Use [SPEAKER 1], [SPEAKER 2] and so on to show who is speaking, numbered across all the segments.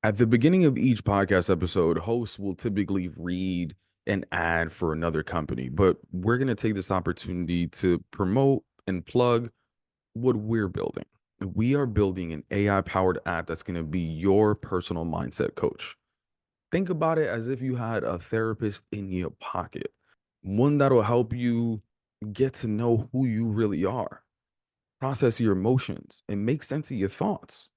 [SPEAKER 1] At the beginning of each podcast episode, hosts will typically read an ad for another company, but we're going to take this opportunity to promote and plug what we're building. We are building an AI powered app that's going to be your personal mindset coach. Think about it as if you had a therapist in your pocket, one that'll help you get to know who you really are, process your emotions, and make sense of your thoughts.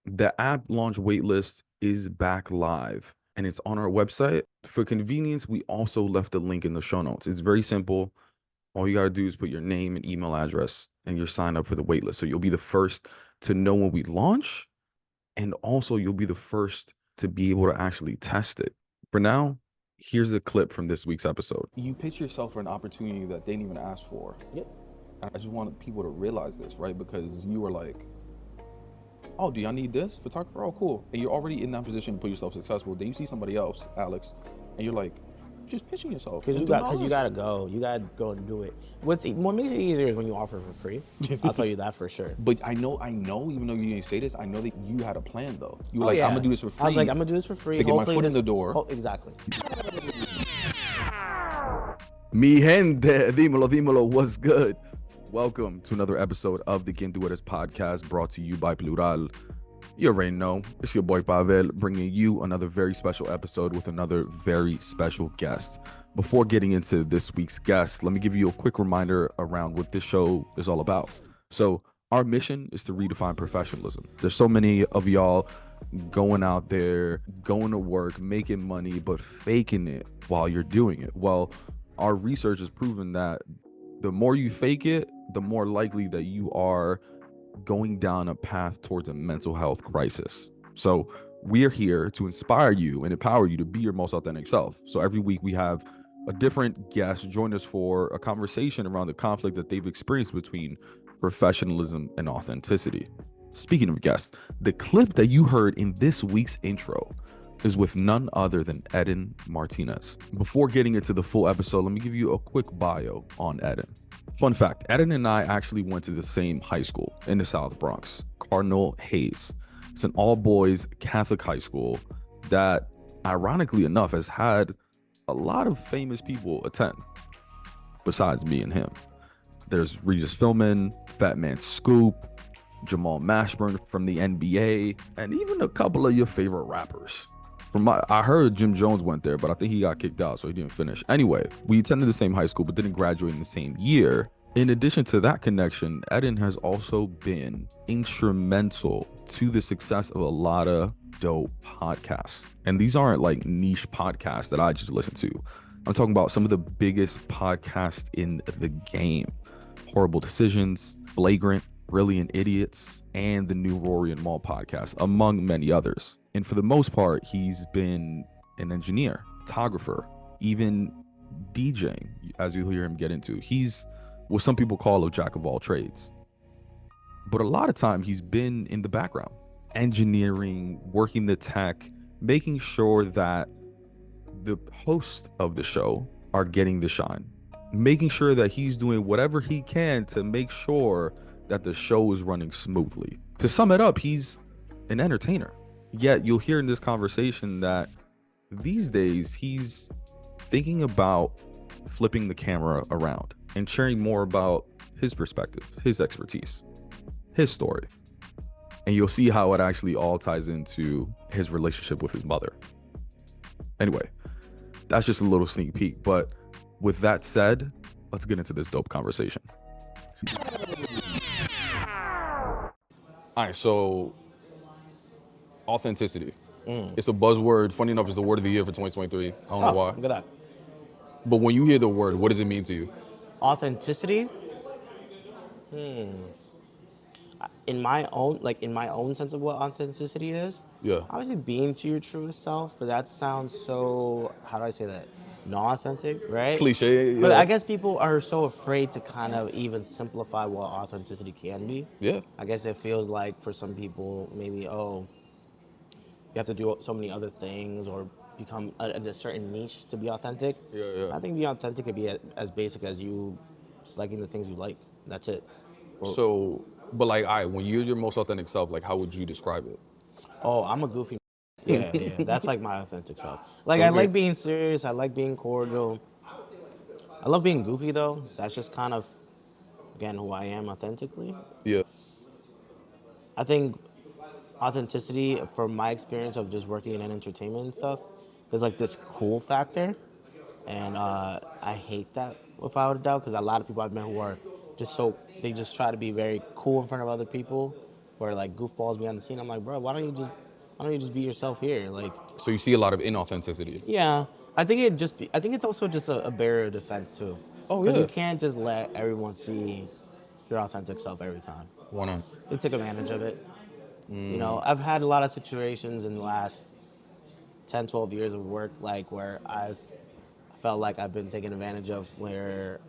[SPEAKER 1] The app launch waitlist is back live and it's on our website. For convenience, we also left a link in the show notes. It's very simple. All you got to do is put your name and email address and you're signed up for the waitlist. So you'll be the first to know when we launch. And also, you'll be the first to be able to actually test it. For now, here's a clip from this week's episode. You pitch yourself for an opportunity that they didn't even ask for.
[SPEAKER 2] Yep.
[SPEAKER 1] And I just want people to realize this, right? Because you were like, oh, do y'all need this photographer? Oh, cool. And you're already in that position to put yourself successful. Then you see somebody else, Alex, and you're like, just pitching yourself.
[SPEAKER 2] Because you gotta go. You gotta go and do it. What makes it easier is when you offer for free. I'll tell you that for sure.
[SPEAKER 1] But I know, even though you didn't say this, I know that you had a plan though. You were like, yeah. I'm gonna do this for free.
[SPEAKER 2] I was like, I'm gonna do this for free.
[SPEAKER 1] To get my foot in the door.
[SPEAKER 2] Oh, exactly.
[SPEAKER 1] Mi gente, dímelo, what's good? Welcome to another episode of the Quién, Eres podcast, brought to you by Plural. You already know, it's your boy Pavel, bringing you another very special episode with another very special guest. Before getting into this week's guest, let me give you a quick reminder around what this show is all about. So our mission is to redefine professionalism. There's so many of y'all going out there, going to work, making money, but faking it while you're doing it. Well, our research has proven that the more you fake it, the more likely that you are going down a path towards a mental health crisis. So we're here to inspire you and empower you to be your most authentic self. So every week we have a different guest join us for a conversation around the conflict that they've experienced between professionalism and authenticity. Speaking of guests, the clip that you heard in this week's intro is with none other than Eddin Martinez. Before getting into the full episode, let me give you a quick bio on Eddin. Fun fact, Eddin and I actually went to the same high school in the South Bronx, Cardinal Hayes. It's an all-boys Catholic high school that, ironically enough, has had a lot of famous people attend, besides me and him. There's Regis Philbin, Fat Man Scoop, Jamal Mashburn from the NBA, and even a couple of your favorite rappers. I heard Jim Jones went there, but I think he got kicked out, so he didn't finish. Anyway, we attended the same high school, but didn't graduate in the same year. In addition to that connection, Eddin has also been instrumental to the success of a lot of dope podcasts. And these aren't like niche podcasts that I just listen to. I'm talking about some of the biggest podcasts in the game. WHOREible Decisions, Flagrant, Brilliant Idiots, and the new Rory Mal podcast, among many others. And for the most part, he's been an engineer, photographer, even DJing, as you'll hear him get into. He's what some people call a jack of all trades. But a lot of time he's been in the background, engineering, working the tech, making sure that the host of the show are getting the shine, making sure that he's doing whatever he can to make sure that the show is running smoothly. To sum it up, he's an entertainer. Yet you'll hear in this conversation that these days he's thinking about flipping the camera around and sharing more about his perspective, his expertise, his story. And you'll see how it actually all ties into his relationship with his mother. Anyway, that's just a little sneak peek. But with that said, let's get into this dope conversation. All right, so authenticity. It's a buzzword. Funny enough, it's the word of the year for 2023. I don't know why.
[SPEAKER 2] Look at that.
[SPEAKER 1] But when you hear the word, what does it mean to you?
[SPEAKER 2] Authenticity? In my own sense of what authenticity is,
[SPEAKER 1] Yeah.
[SPEAKER 2] obviously being to your truest self, but that sounds so, how do I say that? Non-authentic, right?
[SPEAKER 1] Cliche, yeah.
[SPEAKER 2] But I guess people are so afraid to kind of even simplify what authenticity can be.
[SPEAKER 1] Yeah.
[SPEAKER 2] I guess it feels like for some people, maybe, you have to do so many other things or become a certain niche to be authentic.
[SPEAKER 1] Yeah.
[SPEAKER 2] I think being authentic could be as basic as you just liking the things you like. That's it.
[SPEAKER 1] So, but like, all right, when you're your most authentic self, like, how would you describe it?
[SPEAKER 2] Oh, I'm a goofy. Yeah. That's like my authentic self. Like I like being serious. I like being cordial. I love being goofy though. That's just kind of, again, who I am authentically.
[SPEAKER 1] Yeah.
[SPEAKER 2] I think authenticity, from my experience of just working in entertainment and stuff, there's like this cool factor, and I hate that without a doubt because a lot of people I've met who are just they just try to be very cool in front of other people, or like goofballs behind the scene. I'm like, bro, why don't you just be yourself here? Like,
[SPEAKER 1] So you see a lot of inauthenticity.
[SPEAKER 2] yeah, I think I think it's also just a barrier of defense too.
[SPEAKER 1] Oh,
[SPEAKER 2] 'Cause
[SPEAKER 1] yeah.
[SPEAKER 2] you can't just let everyone see your authentic self every time.
[SPEAKER 1] Why not?
[SPEAKER 2] They take advantage of it. You know, I've had a lot of situations in the last 10, 12 years of work, like where I've felt like I've been taken advantage of, where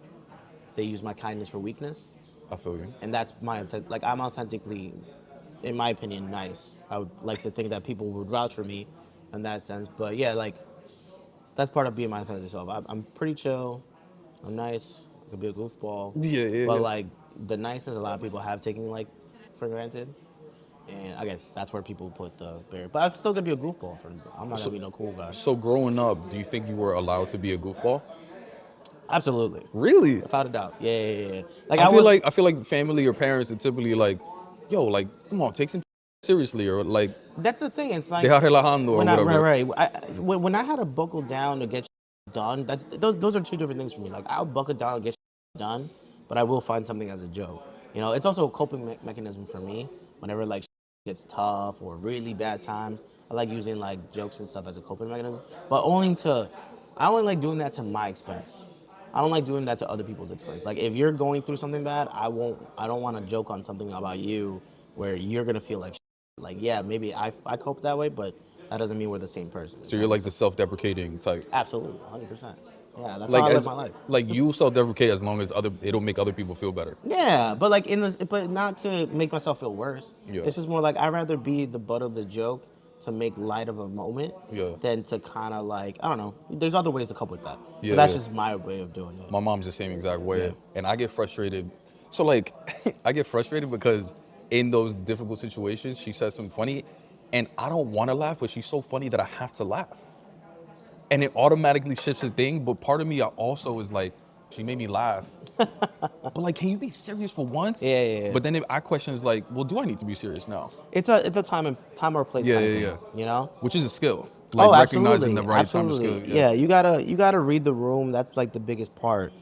[SPEAKER 2] they use my kindness for weakness.
[SPEAKER 1] I feel you.
[SPEAKER 2] And that's like, I'm authentically, in my opinion, nice. I would like to think that people would vouch for me in that sense. But yeah, like, that's part of being my authentic self. I'm pretty chill. I'm nice. I could be a goofball.
[SPEAKER 1] Yeah.
[SPEAKER 2] But like, the niceness a lot of people have taken like for granted. And again, that's where people put the barrier. But I'm still gonna be a goofball. I'm not gonna be no cool guy.
[SPEAKER 1] So growing up, do you think you were allowed to be a goofball?
[SPEAKER 2] Absolutely,
[SPEAKER 1] Really?
[SPEAKER 2] without a doubt. Yeah. Like
[SPEAKER 1] I feel like family or parents are typically like, yo, like, come on, take some seriously, or like,
[SPEAKER 2] that's the thing. It's like
[SPEAKER 1] deja relajando or whatever.
[SPEAKER 2] right. When I had to buckle down to get done, those are two different things for me. Like, I'll buckle down and get done, but I will find something as a joke. You know, it's also a coping mechanism for me. Whenever like gets tough or really bad times, I like using like jokes and stuff as a coping mechanism. But I only like doing that to my expense. I don't like doing that to other people's expense. Like, if you're going through something bad, I don't want to joke on something about you where you're gonna feel like, yeah, maybe I cope that way, but that doesn't mean we're the same person.
[SPEAKER 1] So you're like the self-deprecating type.
[SPEAKER 2] Absolutely, 100%. Yeah, that's
[SPEAKER 1] Like
[SPEAKER 2] how I live my life.
[SPEAKER 1] Like you self-deprecate as long as it'll make other people feel better.
[SPEAKER 2] Yeah, but like but not to make myself feel worse.
[SPEAKER 1] Yeah.
[SPEAKER 2] It's just more like, I'd rather be the butt of the joke to make light of a moment, than to kind of like, I don't know. There's other ways to cope with that.
[SPEAKER 1] Yeah,
[SPEAKER 2] but that's just my way of doing it.
[SPEAKER 1] My mom's the same exact way, and I get frustrated. So like, I get frustrated because in those difficult situations, she says something funny, and I don't want to laugh, but she's so funny that I have to laugh. And it automatically shifts the thing, but part of me also is like, she made me laugh. But like, can you be serious for once?
[SPEAKER 2] Yeah.
[SPEAKER 1] But then I question is like, well, do I need to be serious now?
[SPEAKER 2] It's a time or place kind of thing, you know?
[SPEAKER 1] Which is a skill. Like recognizing the right
[SPEAKER 2] absolutely.
[SPEAKER 1] time or skill.
[SPEAKER 2] Yeah, you gotta read the room. That's like the biggest part.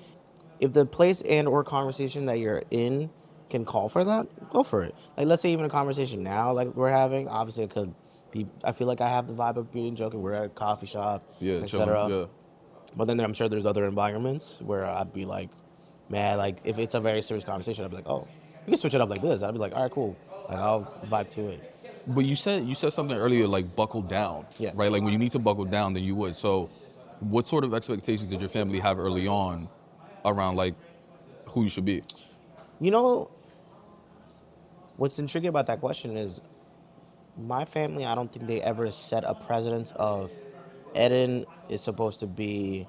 [SPEAKER 2] If the place and or conversation that you're in can call for that, go for it. Like, let's say even a conversation now like we're having, obviously it could be, I feel like I have the vibe of being joking. We're at a coffee shop, etc.
[SPEAKER 1] Yeah.
[SPEAKER 2] But then I'm sure there's other environments where I'd be like, man, like if it's a very serious conversation, I'd be like, oh, we can switch it up like this. I'd be like, all right, cool. Like, I'll vibe to it.
[SPEAKER 1] But you said something earlier, like buckle down, right? Like when you need to buckle down, then you would. So what sort of expectations did your family have early on around like who you should be?
[SPEAKER 2] You know, what's intriguing about that question is my family, I don't think they ever set a precedent of Eddin is supposed to be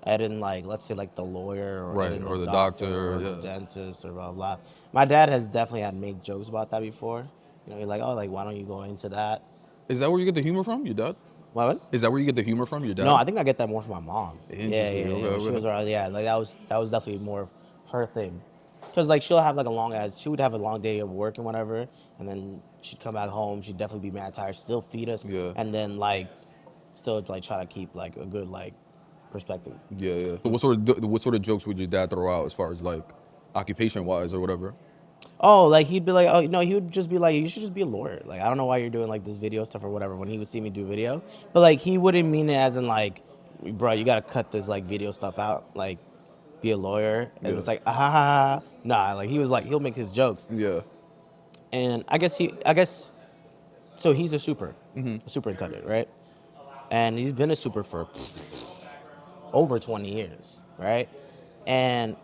[SPEAKER 2] Eddin, like, let's say like the lawyer or
[SPEAKER 1] right,
[SPEAKER 2] Eddin
[SPEAKER 1] or the doctor
[SPEAKER 2] or the dentist or blah, blah. My dad has definitely had made jokes about that before. You know, he's like, oh, like, why don't you go into that?
[SPEAKER 1] Is that where you get the humor from, your dad?
[SPEAKER 2] What?
[SPEAKER 1] Is that where you get the humor from, your dad?
[SPEAKER 2] No, I think I get that more from my mom.
[SPEAKER 1] Interesting.
[SPEAKER 2] Yeah.
[SPEAKER 1] Okay.
[SPEAKER 2] She was around, like that was definitely more of her thing. Cause like she would have a long day of work and whatever, and then she'd come back home. She'd definitely be mad tired, still feed us, and then like still like try to keep like a good like perspective.
[SPEAKER 1] Yeah. So what sort of jokes would your dad throw out as far as like occupation wise or whatever?
[SPEAKER 2] Oh, like he'd be like, oh no, he would just be like, you should just be a lawyer. Like, I don't know why you're doing like this video stuff or whatever. When he would see me do video, but like he wouldn't mean it as in like, bro, you gotta cut this like video stuff out. Like, be a lawyer, and it's like, nah. Like he was like, he'll make his jokes.
[SPEAKER 1] Yeah.
[SPEAKER 2] And I guess so he's a superintendent, right? And he's been a super for over 20 years, right? And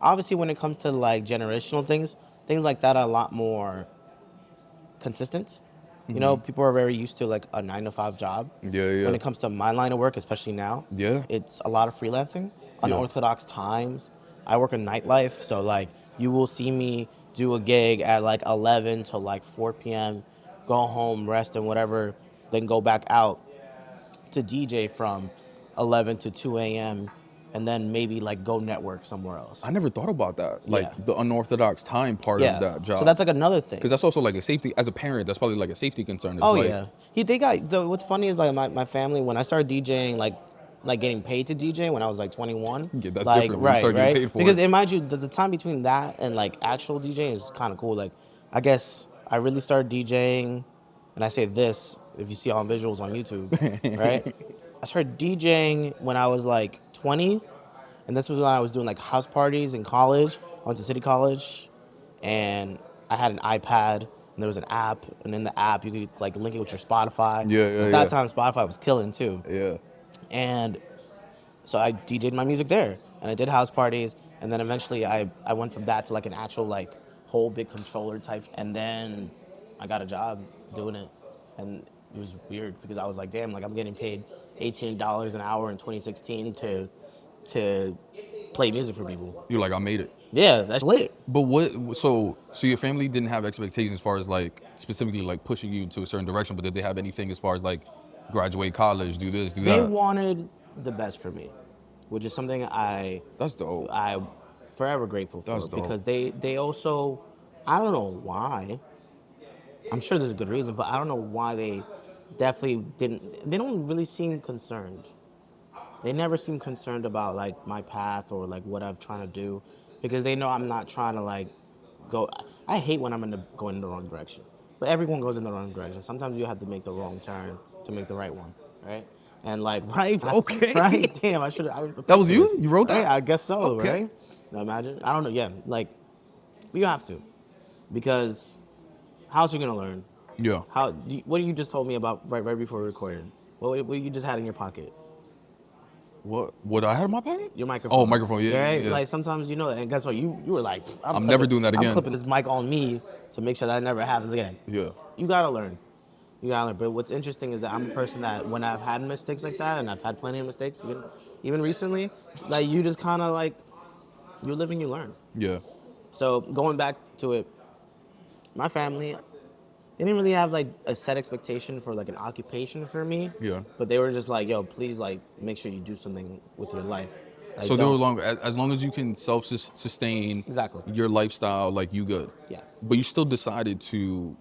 [SPEAKER 2] obviously when it comes to like generational things like that are a lot more consistent. You know, people are very used to like a 9-to-5 job.
[SPEAKER 1] Yeah.
[SPEAKER 2] When it comes to my line of work, especially now, it's a lot of freelancing, unorthodox times. I work in nightlife, so like you will see me do a gig at like 11 to like 4 p.m., go home, rest and whatever, then go back out to DJ from 11 to 2 a.m. and then maybe like go network somewhere else.
[SPEAKER 1] I never thought about that. Like
[SPEAKER 2] Yeah.
[SPEAKER 1] the unorthodox time part of that job.
[SPEAKER 2] So that's like another thing.
[SPEAKER 1] Because that's also like a safety, as a parent, that's probably like a safety concern. It's
[SPEAKER 2] Oh
[SPEAKER 1] like,
[SPEAKER 2] yeah, what's funny is like my family, when I started DJing, like getting paid to DJ when I was like 21.
[SPEAKER 1] Yeah, that's
[SPEAKER 2] like,
[SPEAKER 1] different when you start getting paid for
[SPEAKER 2] because
[SPEAKER 1] it.
[SPEAKER 2] mind you, the time between that and like actual DJing is kind of cool. Like I guess I really started DJing, and I say this if you see all visuals on YouTube, right? I started DJing when I was like 20, and this was when I was doing like house parties in college. I went to City College, and I had an iPad, and there was an app, and in the app you could like link it with your Spotify. At that time, Spotify was killing too.
[SPEAKER 1] Yeah.
[SPEAKER 2] And so I DJ'd my music there, and I did house parties, and then eventually I went from that to like an actual like whole big controller type, and then I got a job doing it, and it was weird because I was like, damn, like I'm getting paid $18 an hour in 2016 to play music for people.
[SPEAKER 1] You're like, I made it.
[SPEAKER 2] Yeah, that's lit.
[SPEAKER 1] But so your family didn't have expectations as far as like specifically like pushing you to a certain direction, but did they have anything as far as like graduate college, do this, do
[SPEAKER 2] They
[SPEAKER 1] that?
[SPEAKER 2] wanted the best for me, which is something
[SPEAKER 1] That's dope.
[SPEAKER 2] I'm forever grateful for.
[SPEAKER 1] That's dope.
[SPEAKER 2] Because they also, I don't know why, I'm sure there's a good reason, but I don't know why they definitely they don't really seem concerned. They never seem concerned about like my path or like what I'm trying to do, because they know I'm not trying to like go. I hate when I'm going in the wrong direction, but everyone goes in the wrong direction. Sometimes you have to make the wrong turn to make the right one, right? And like, right,
[SPEAKER 1] Okay.
[SPEAKER 2] right, damn, I should.
[SPEAKER 1] That was you? You wrote that?
[SPEAKER 2] Yeah, I guess so,
[SPEAKER 1] Okay.
[SPEAKER 2] right? Now imagine, I don't know, yeah, like, but you have to, because how else are you gonna learn?
[SPEAKER 1] Yeah.
[SPEAKER 2] What you just told me about right before we recorded? What you just had in your pocket?
[SPEAKER 1] What I had in my pocket?
[SPEAKER 2] Your microphone.
[SPEAKER 1] Oh, microphone, yeah,
[SPEAKER 2] Right?
[SPEAKER 1] yeah.
[SPEAKER 2] Like sometimes you know that, and guess what? You were like,
[SPEAKER 1] I'm never doing that again.
[SPEAKER 2] I'm clipping this mic on me to make sure that never happens again.
[SPEAKER 1] Yeah.
[SPEAKER 2] You gotta learn. You gotta learn. But what's interesting is that I'm a person that when I've had mistakes like that, and I've had plenty of mistakes, even recently, like you just kind of like, you live and you learn.
[SPEAKER 1] Yeah.
[SPEAKER 2] So going back to it, my family, they didn't really have like a set expectation for like an occupation for me.
[SPEAKER 1] Yeah.
[SPEAKER 2] But they were just like, yo, please like make sure you do something with your life. Like,
[SPEAKER 1] So they were as long as you can self-sustain
[SPEAKER 2] Exactly.
[SPEAKER 1] your lifestyle, like you good.
[SPEAKER 2] Yeah.
[SPEAKER 1] But you still decided to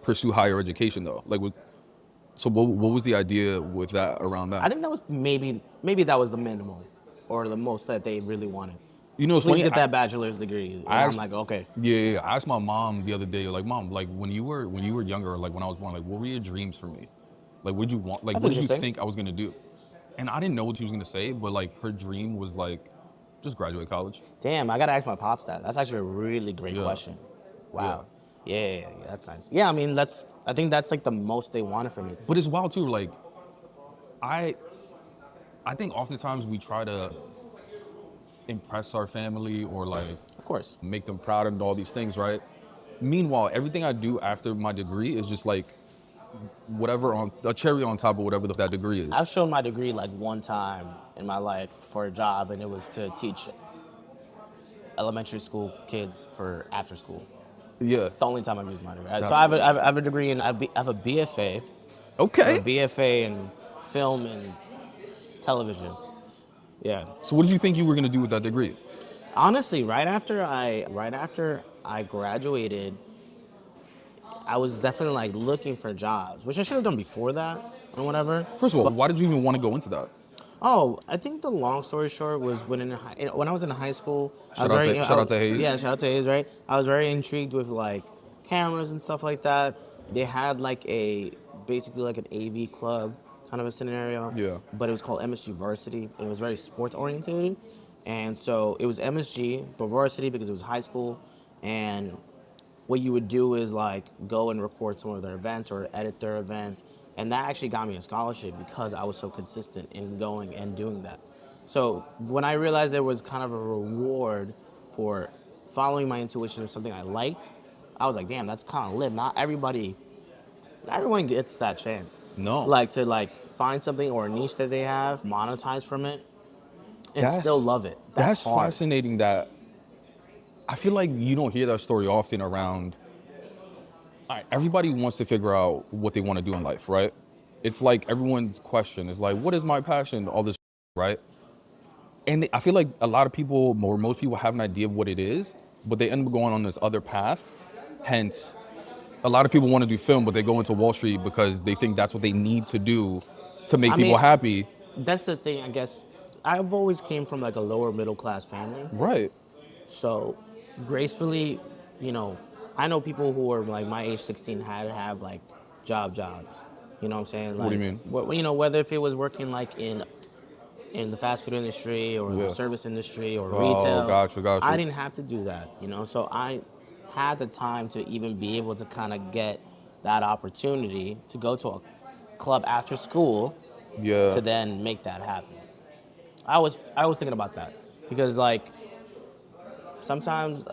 [SPEAKER 1] pursue higher education though. Like, so what was the idea with that around that?
[SPEAKER 2] I think that was maybe that was the minimum or the most that they really wanted.
[SPEAKER 1] You know, it's
[SPEAKER 2] Please
[SPEAKER 1] funny.
[SPEAKER 2] get that bachelor's degree. And I'm like, okay.
[SPEAKER 1] Yeah. I asked my mom the other day, like, Mom, like when you were younger, like when I was born, like what were your dreams for me? Like what did you want? Like
[SPEAKER 2] That's
[SPEAKER 1] what did you
[SPEAKER 2] interesting.
[SPEAKER 1] think I was gonna do? And I didn't know what she was gonna say, but like her dream was like just graduate college.
[SPEAKER 2] Damn, I gotta ask my pops that. That's actually a really great
[SPEAKER 1] Yeah.
[SPEAKER 2] question. Wow. Yeah, that's nice. Yeah, I mean, I think that's like the most they wanted from me.
[SPEAKER 1] But it's wild too. Like, I think oftentimes we try to impress our family or like
[SPEAKER 2] Of course.
[SPEAKER 1] make them proud and all these things, right? Meanwhile, everything I do after my degree is just like whatever on a cherry on top of whatever that degree is.
[SPEAKER 2] I've shown my degree like one time in my life for a job, and it was to teach elementary school kids for after school.
[SPEAKER 1] Yeah.
[SPEAKER 2] It's the only time I've used my degree. So I have a degree in, I have a BFA.
[SPEAKER 1] Okay.
[SPEAKER 2] A BFA in film and television. Yeah.
[SPEAKER 1] So what did you think you were gonna do with that degree?
[SPEAKER 2] Honestly, right after I graduated, I was definitely like looking for jobs, which I should have done before that or whatever.
[SPEAKER 1] First of all, why did you even want to go into that?
[SPEAKER 2] Oh, I think the long story short was when I was in high school.
[SPEAKER 1] Shout out to Hayes.
[SPEAKER 2] Yeah, shout out to Hayes, right? I was very intrigued with like cameras and stuff like that. They had like basically like an AV club kind of a scenario.
[SPEAKER 1] Yeah.
[SPEAKER 2] But it was called MSG Varsity, and it was very sports oriented. And so it was MSG, but varsity because it was high school. And what you would do is like go and record some of their events or edit their events. And that actually got me a scholarship because I was so consistent in going and doing that. So when I realized there was kind of a reward for following my intuition of something I liked, I was like, damn, that's kind of lit. Not everyone gets that chance.
[SPEAKER 1] No.
[SPEAKER 2] Like to like find something or a niche that they have, monetize from it, and still love it.
[SPEAKER 1] That's
[SPEAKER 2] hard.
[SPEAKER 1] fascinating. That I feel like you don't hear that story often around. All right, everybody wants to figure out what they want to do in life, right? it's like everyone's question is like, what is my passion? All this, right? And I feel like a lot of people, or most people, have an idea of what it is, but they end up going on this other path. Hence, a lot of people want to do film, but they go into Wall Street because they think that's what they need to do to make people happy.
[SPEAKER 2] That's the thing, I guess. I've always came from like a lower middle class family.
[SPEAKER 1] Right.
[SPEAKER 2] So gracefully, you know, I know people who are like my age 16 had to have like jobs. You know what I'm saying? Like,
[SPEAKER 1] What do you mean?
[SPEAKER 2] You know, whether if it was working like in the fast food industry or the service industry or retail.
[SPEAKER 1] Gotcha.
[SPEAKER 2] I didn't have to do that, you know? So I had the time to even be able to kind of get that opportunity to go to a club after school to then make that happen. I was thinking about that because like sometimes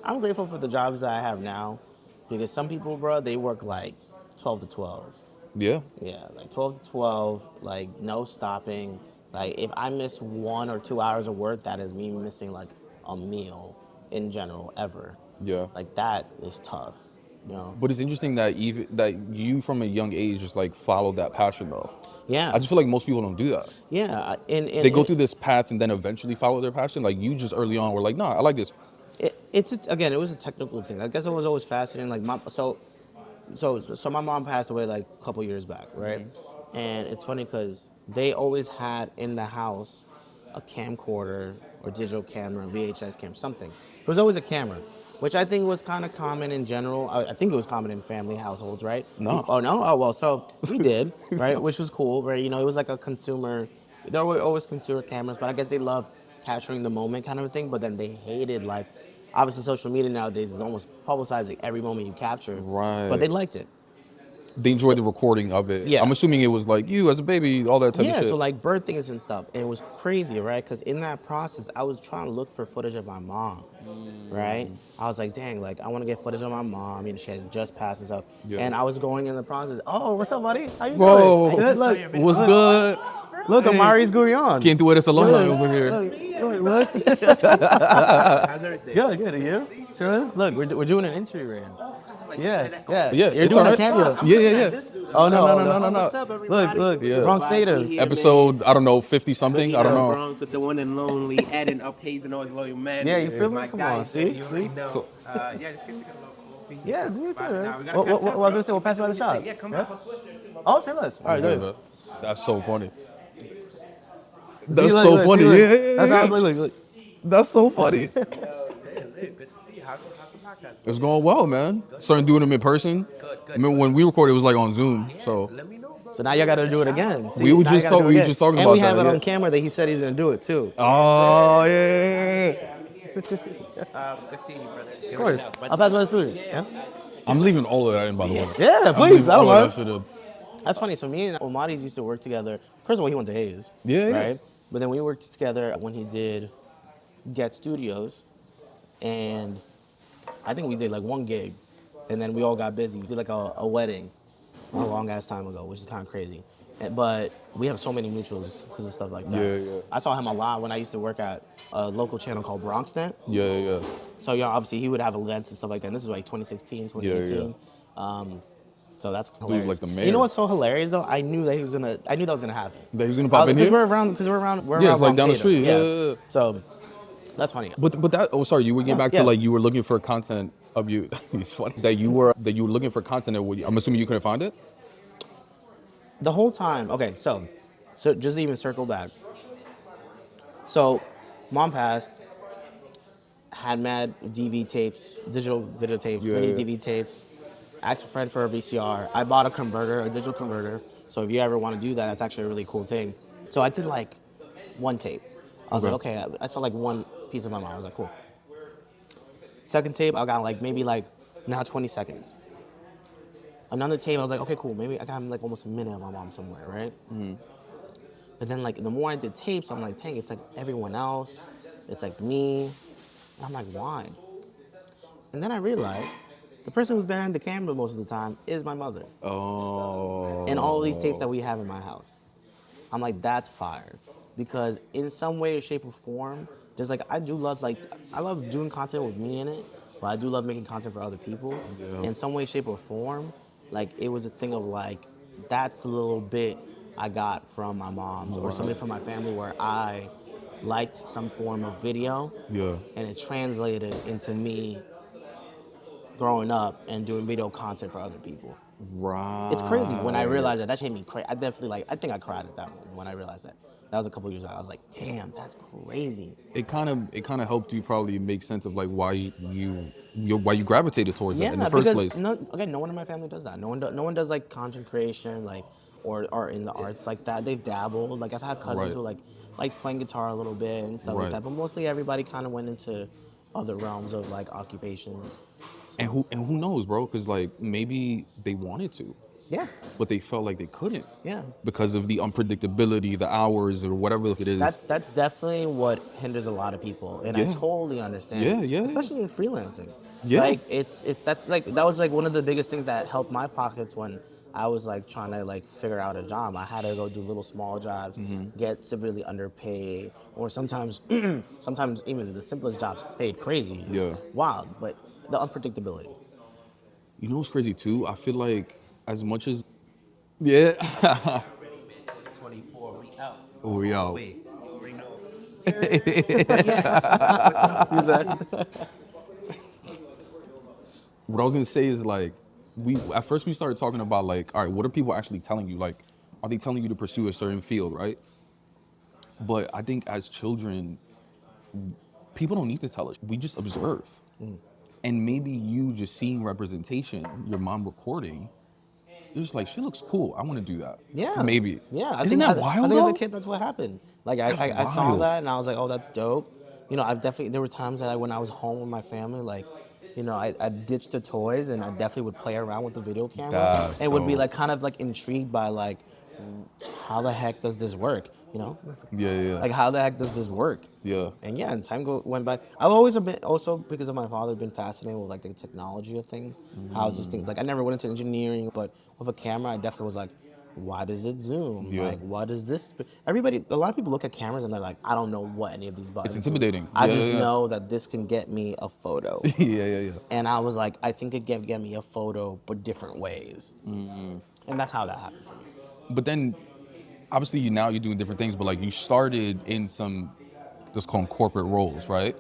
[SPEAKER 2] I'm grateful for the jobs that I have now because some people, bro, they work like 12 to 12.
[SPEAKER 1] Yeah.
[SPEAKER 2] Yeah, like 12 to 12, like no stopping. Like if I miss 1 or 2 hours of work, that is me missing like a meal in general ever.
[SPEAKER 1] Yeah.
[SPEAKER 2] Like that is tough, you know.
[SPEAKER 1] But it's interesting that you from a young age just like followed that passion though.
[SPEAKER 2] Yeah.
[SPEAKER 1] I just feel like most people don't do that.
[SPEAKER 2] Yeah,
[SPEAKER 1] They go through this path and then eventually follow their passion. Like you just early on were like, nah, I like this.
[SPEAKER 2] It was a technical thing. I guess it was always fascinating. Like so my mom passed away like a couple years back, right? Mm-hmm. And it's funny because they always had in the house a camcorder or digital camera, VHS camera, something. There was always a camera, which I think was kind of common in general. I think it was common in family households, right?
[SPEAKER 1] No.
[SPEAKER 2] Oh, no? Oh, well, so we did, right? Which was cool, right? You know, it was like a consumer, there were always consumer cameras, but I guess they loved capturing the moment kind of a thing, but then they hated like, obviously social media nowadays is almost publicizing every moment you capture.
[SPEAKER 1] Right.
[SPEAKER 2] But they liked it.
[SPEAKER 1] They enjoyed the recording of it.
[SPEAKER 2] Yeah.
[SPEAKER 1] I'm assuming it was like you as a baby, all that type of shit.
[SPEAKER 2] Yeah, so like birthdays and stuff. And it was crazy, right? Because in that process, I was trying to look for footage of my mom, right? I was like, dang, like I want to get footage of my mom. You know, she had just passed and stuff. Yeah. And I was going in the process. Oh, what's up, buddy? How you doing?
[SPEAKER 1] Good,
[SPEAKER 2] look,
[SPEAKER 1] what's good?
[SPEAKER 2] Look, Amari's Gurion.
[SPEAKER 1] Quién tú eres alumni over here.
[SPEAKER 2] Look.
[SPEAKER 3] How's everything?
[SPEAKER 2] Good, and you? Sure. Look, we're doing an interview right now. Yeah. You're
[SPEAKER 1] it's
[SPEAKER 2] doing
[SPEAKER 1] right.
[SPEAKER 2] a cameo.
[SPEAKER 1] Yeah.
[SPEAKER 2] Oh no.
[SPEAKER 3] What's up, everybody?
[SPEAKER 2] Look.
[SPEAKER 1] Yeah.
[SPEAKER 2] Bronx native.
[SPEAKER 1] Episode, I don't know, 50 something. I don't know.
[SPEAKER 3] Bronx with the one and lonely Eddin Uphazen, always loyal man.
[SPEAKER 2] Yeah, you feel me?
[SPEAKER 3] My
[SPEAKER 2] Come
[SPEAKER 3] guy,
[SPEAKER 2] on, see?
[SPEAKER 3] You already know.
[SPEAKER 2] Cool.
[SPEAKER 3] Yeah, just get to get a little coffee.
[SPEAKER 2] Yeah, do it
[SPEAKER 3] But
[SPEAKER 2] there.
[SPEAKER 3] now we gotta
[SPEAKER 2] What
[SPEAKER 3] catch up,
[SPEAKER 2] was I gonna say? We'll pass by the shop.
[SPEAKER 3] Yeah, come back. I'll switch there too.
[SPEAKER 2] Oh, say less. All right, good.
[SPEAKER 1] That's so funny.
[SPEAKER 2] That's so funny.
[SPEAKER 1] Yeah.
[SPEAKER 2] That's how I was like.
[SPEAKER 1] That's so funny.
[SPEAKER 3] Good to see you. How's the podcast?
[SPEAKER 1] It's going well, man. Starting doing them in person.
[SPEAKER 3] Good.
[SPEAKER 1] I mean, when we recorded, it was like on Zoom. So
[SPEAKER 3] Let me know, bro.
[SPEAKER 2] So now you got to do it again. See,
[SPEAKER 1] We were
[SPEAKER 2] now
[SPEAKER 1] just
[SPEAKER 2] you gotta
[SPEAKER 1] talk-
[SPEAKER 2] do it
[SPEAKER 1] we were
[SPEAKER 2] again.
[SPEAKER 1] just talking
[SPEAKER 2] and
[SPEAKER 1] about
[SPEAKER 2] we have
[SPEAKER 1] that,
[SPEAKER 2] it on
[SPEAKER 1] yeah.
[SPEAKER 2] camera that he said he's gonna do it too.
[SPEAKER 1] oh yeah.
[SPEAKER 3] Good seeing you, brother.
[SPEAKER 2] Of course. I'll pass by the studio. Yeah.
[SPEAKER 1] I'm leaving all of that in, by the way.
[SPEAKER 2] Yeah,
[SPEAKER 1] I'm
[SPEAKER 2] please.
[SPEAKER 1] leaving
[SPEAKER 2] I don't
[SPEAKER 1] all of
[SPEAKER 2] mind.
[SPEAKER 1] that shit in.
[SPEAKER 2] That's funny. So me and Omari's used to work together. First of all, he went to Hayes.
[SPEAKER 1] Yeah.
[SPEAKER 2] Right. But then we worked together when he did Get Studios, and I think we did like one gig, and then we all got busy. We did like a wedding a long ass time ago, which is kind of crazy. But we have so many mutuals because of stuff like that.
[SPEAKER 1] Yeah.
[SPEAKER 2] I saw him a lot when I used to work at a local channel called BronxNet.
[SPEAKER 1] Yeah.
[SPEAKER 2] So obviously he would have events and stuff like that. And this is like 2016, 2018. So that's hilarious.
[SPEAKER 1] like the mayor.
[SPEAKER 2] You know what's so hilarious though? I knew that was gonna happen.
[SPEAKER 1] That he was gonna pop in
[SPEAKER 2] Because
[SPEAKER 1] here?
[SPEAKER 2] we're around.
[SPEAKER 1] Yeah, it's like down the
[SPEAKER 2] Bronx
[SPEAKER 1] street.
[SPEAKER 2] Stadium.
[SPEAKER 1] Yeah.
[SPEAKER 2] So that's funny.
[SPEAKER 1] But that, oh sorry, you were getting back
[SPEAKER 2] yeah.
[SPEAKER 1] to like you were looking for content of you. It's funny that you were looking for content and I'm assuming you couldn't find it?
[SPEAKER 2] The whole time. Okay, so just even circle back. So mom passed. Had mad DV tapes, digital video tapes, many
[SPEAKER 1] yeah.
[SPEAKER 2] DV tapes. Asked a friend for a VCR. I bought a digital converter. So if you ever want to do that, that's actually a really cool thing. So I did like one tape. I was like, okay, I saw like one piece of my mom. I was like, cool. Second tape, I got like maybe like now 20 seconds. Another tape, I was like, okay, cool. Maybe I got like almost a minute of my mom somewhere, right? Mm-hmm. But then like the more I did tapes, I'm like, dang, it's like everyone else. It's like me. And I'm like, why? And then I realized the person who's behind the camera most of the time is my mother.
[SPEAKER 1] Oh.
[SPEAKER 2] And all these tapes that we have in my house. I'm like, that's fire. Because in some way, shape, or form, just like I love doing content with me in it, but I do love making content for other people. Yeah. In some way, shape, or form, like it was a thing of like, that's the little bit I got from my mom's or somebody from my family where I liked some form of video.
[SPEAKER 1] Yeah.
[SPEAKER 2] And it translated into me growing up and doing video content for other people.
[SPEAKER 1] Right.
[SPEAKER 2] It's crazy when I realized that. That shit made me crazy. I definitely I think I cried at that moment when I realized that. That was a couple years ago. I was like, damn, that's crazy.
[SPEAKER 1] It kind of helped you probably make sense of like why you gravitated towards that in the first place.
[SPEAKER 2] No one in my family does that. No one does like content creation, like or in the arts like that. They've dabbled. Like I've had cousins who like playing guitar a little bit and stuff like that. But mostly everybody kind of went into other realms of like occupations.
[SPEAKER 1] And who knows, bro? Because like maybe they wanted to.
[SPEAKER 2] Yeah.
[SPEAKER 1] But they felt like they couldn't.
[SPEAKER 2] Yeah.
[SPEAKER 1] Because of the unpredictability, the hours, or whatever it is.
[SPEAKER 2] That's definitely what hinders a lot of people, and I totally understand.
[SPEAKER 1] Yeah.
[SPEAKER 2] Especially in freelancing.
[SPEAKER 1] Yeah.
[SPEAKER 2] Like that was like one of the biggest things that helped my pockets when I was like trying to like figure out a job. I had to go do little small jobs, get severely underpaid, or sometimes even the simplest jobs paid crazy. It was wild, but the unpredictability.
[SPEAKER 1] You know what's crazy too? I feel like as much as
[SPEAKER 3] 24, we out.
[SPEAKER 1] Oh, we out.
[SPEAKER 3] Wait, you already know.
[SPEAKER 1] What I was gonna say is like at first we started talking about like, all right, what are people actually telling you? Like, are they telling you to pursue a certain field, right? But I think as children, people don't need to tell us. We just observe. And maybe you just seeing representation, your mom recording, you're just like, she looks cool. I want to do that.
[SPEAKER 2] Yeah.
[SPEAKER 1] Maybe.
[SPEAKER 2] Yeah.
[SPEAKER 1] Isn't that wild?
[SPEAKER 2] I think
[SPEAKER 1] though?
[SPEAKER 2] as a kid, that's what happened. Like I saw that and I was like, oh, that's dope. You know, there were times that when I was home with my family, like, you know, I ditched the toys and I definitely would play around with the video camera.
[SPEAKER 1] That's
[SPEAKER 2] and would be
[SPEAKER 1] dope.
[SPEAKER 2] like kind of like intrigued by like, how the heck does this work? You know?
[SPEAKER 1] Yeah.
[SPEAKER 2] Like how the heck does this work?
[SPEAKER 1] Yeah.
[SPEAKER 2] And yeah, and time went by. I've always been, also because of my father, been fascinated with like the technology of things, how just things, like I never went into engineering, but with a camera, I definitely was like, why does it zoom?
[SPEAKER 1] Yeah.
[SPEAKER 2] Like, what is this? A lot of people look at cameras and they're like, I don't know what any of these buttons
[SPEAKER 1] It's intimidating.
[SPEAKER 2] do. I just know that this can get me a photo.
[SPEAKER 1] Yeah.
[SPEAKER 2] And I was like, I think it can get me a photo, but different ways. And that's how that happened for me.
[SPEAKER 1] But then, obviously, you're doing different things, but like you started in some, let's call them corporate roles, right?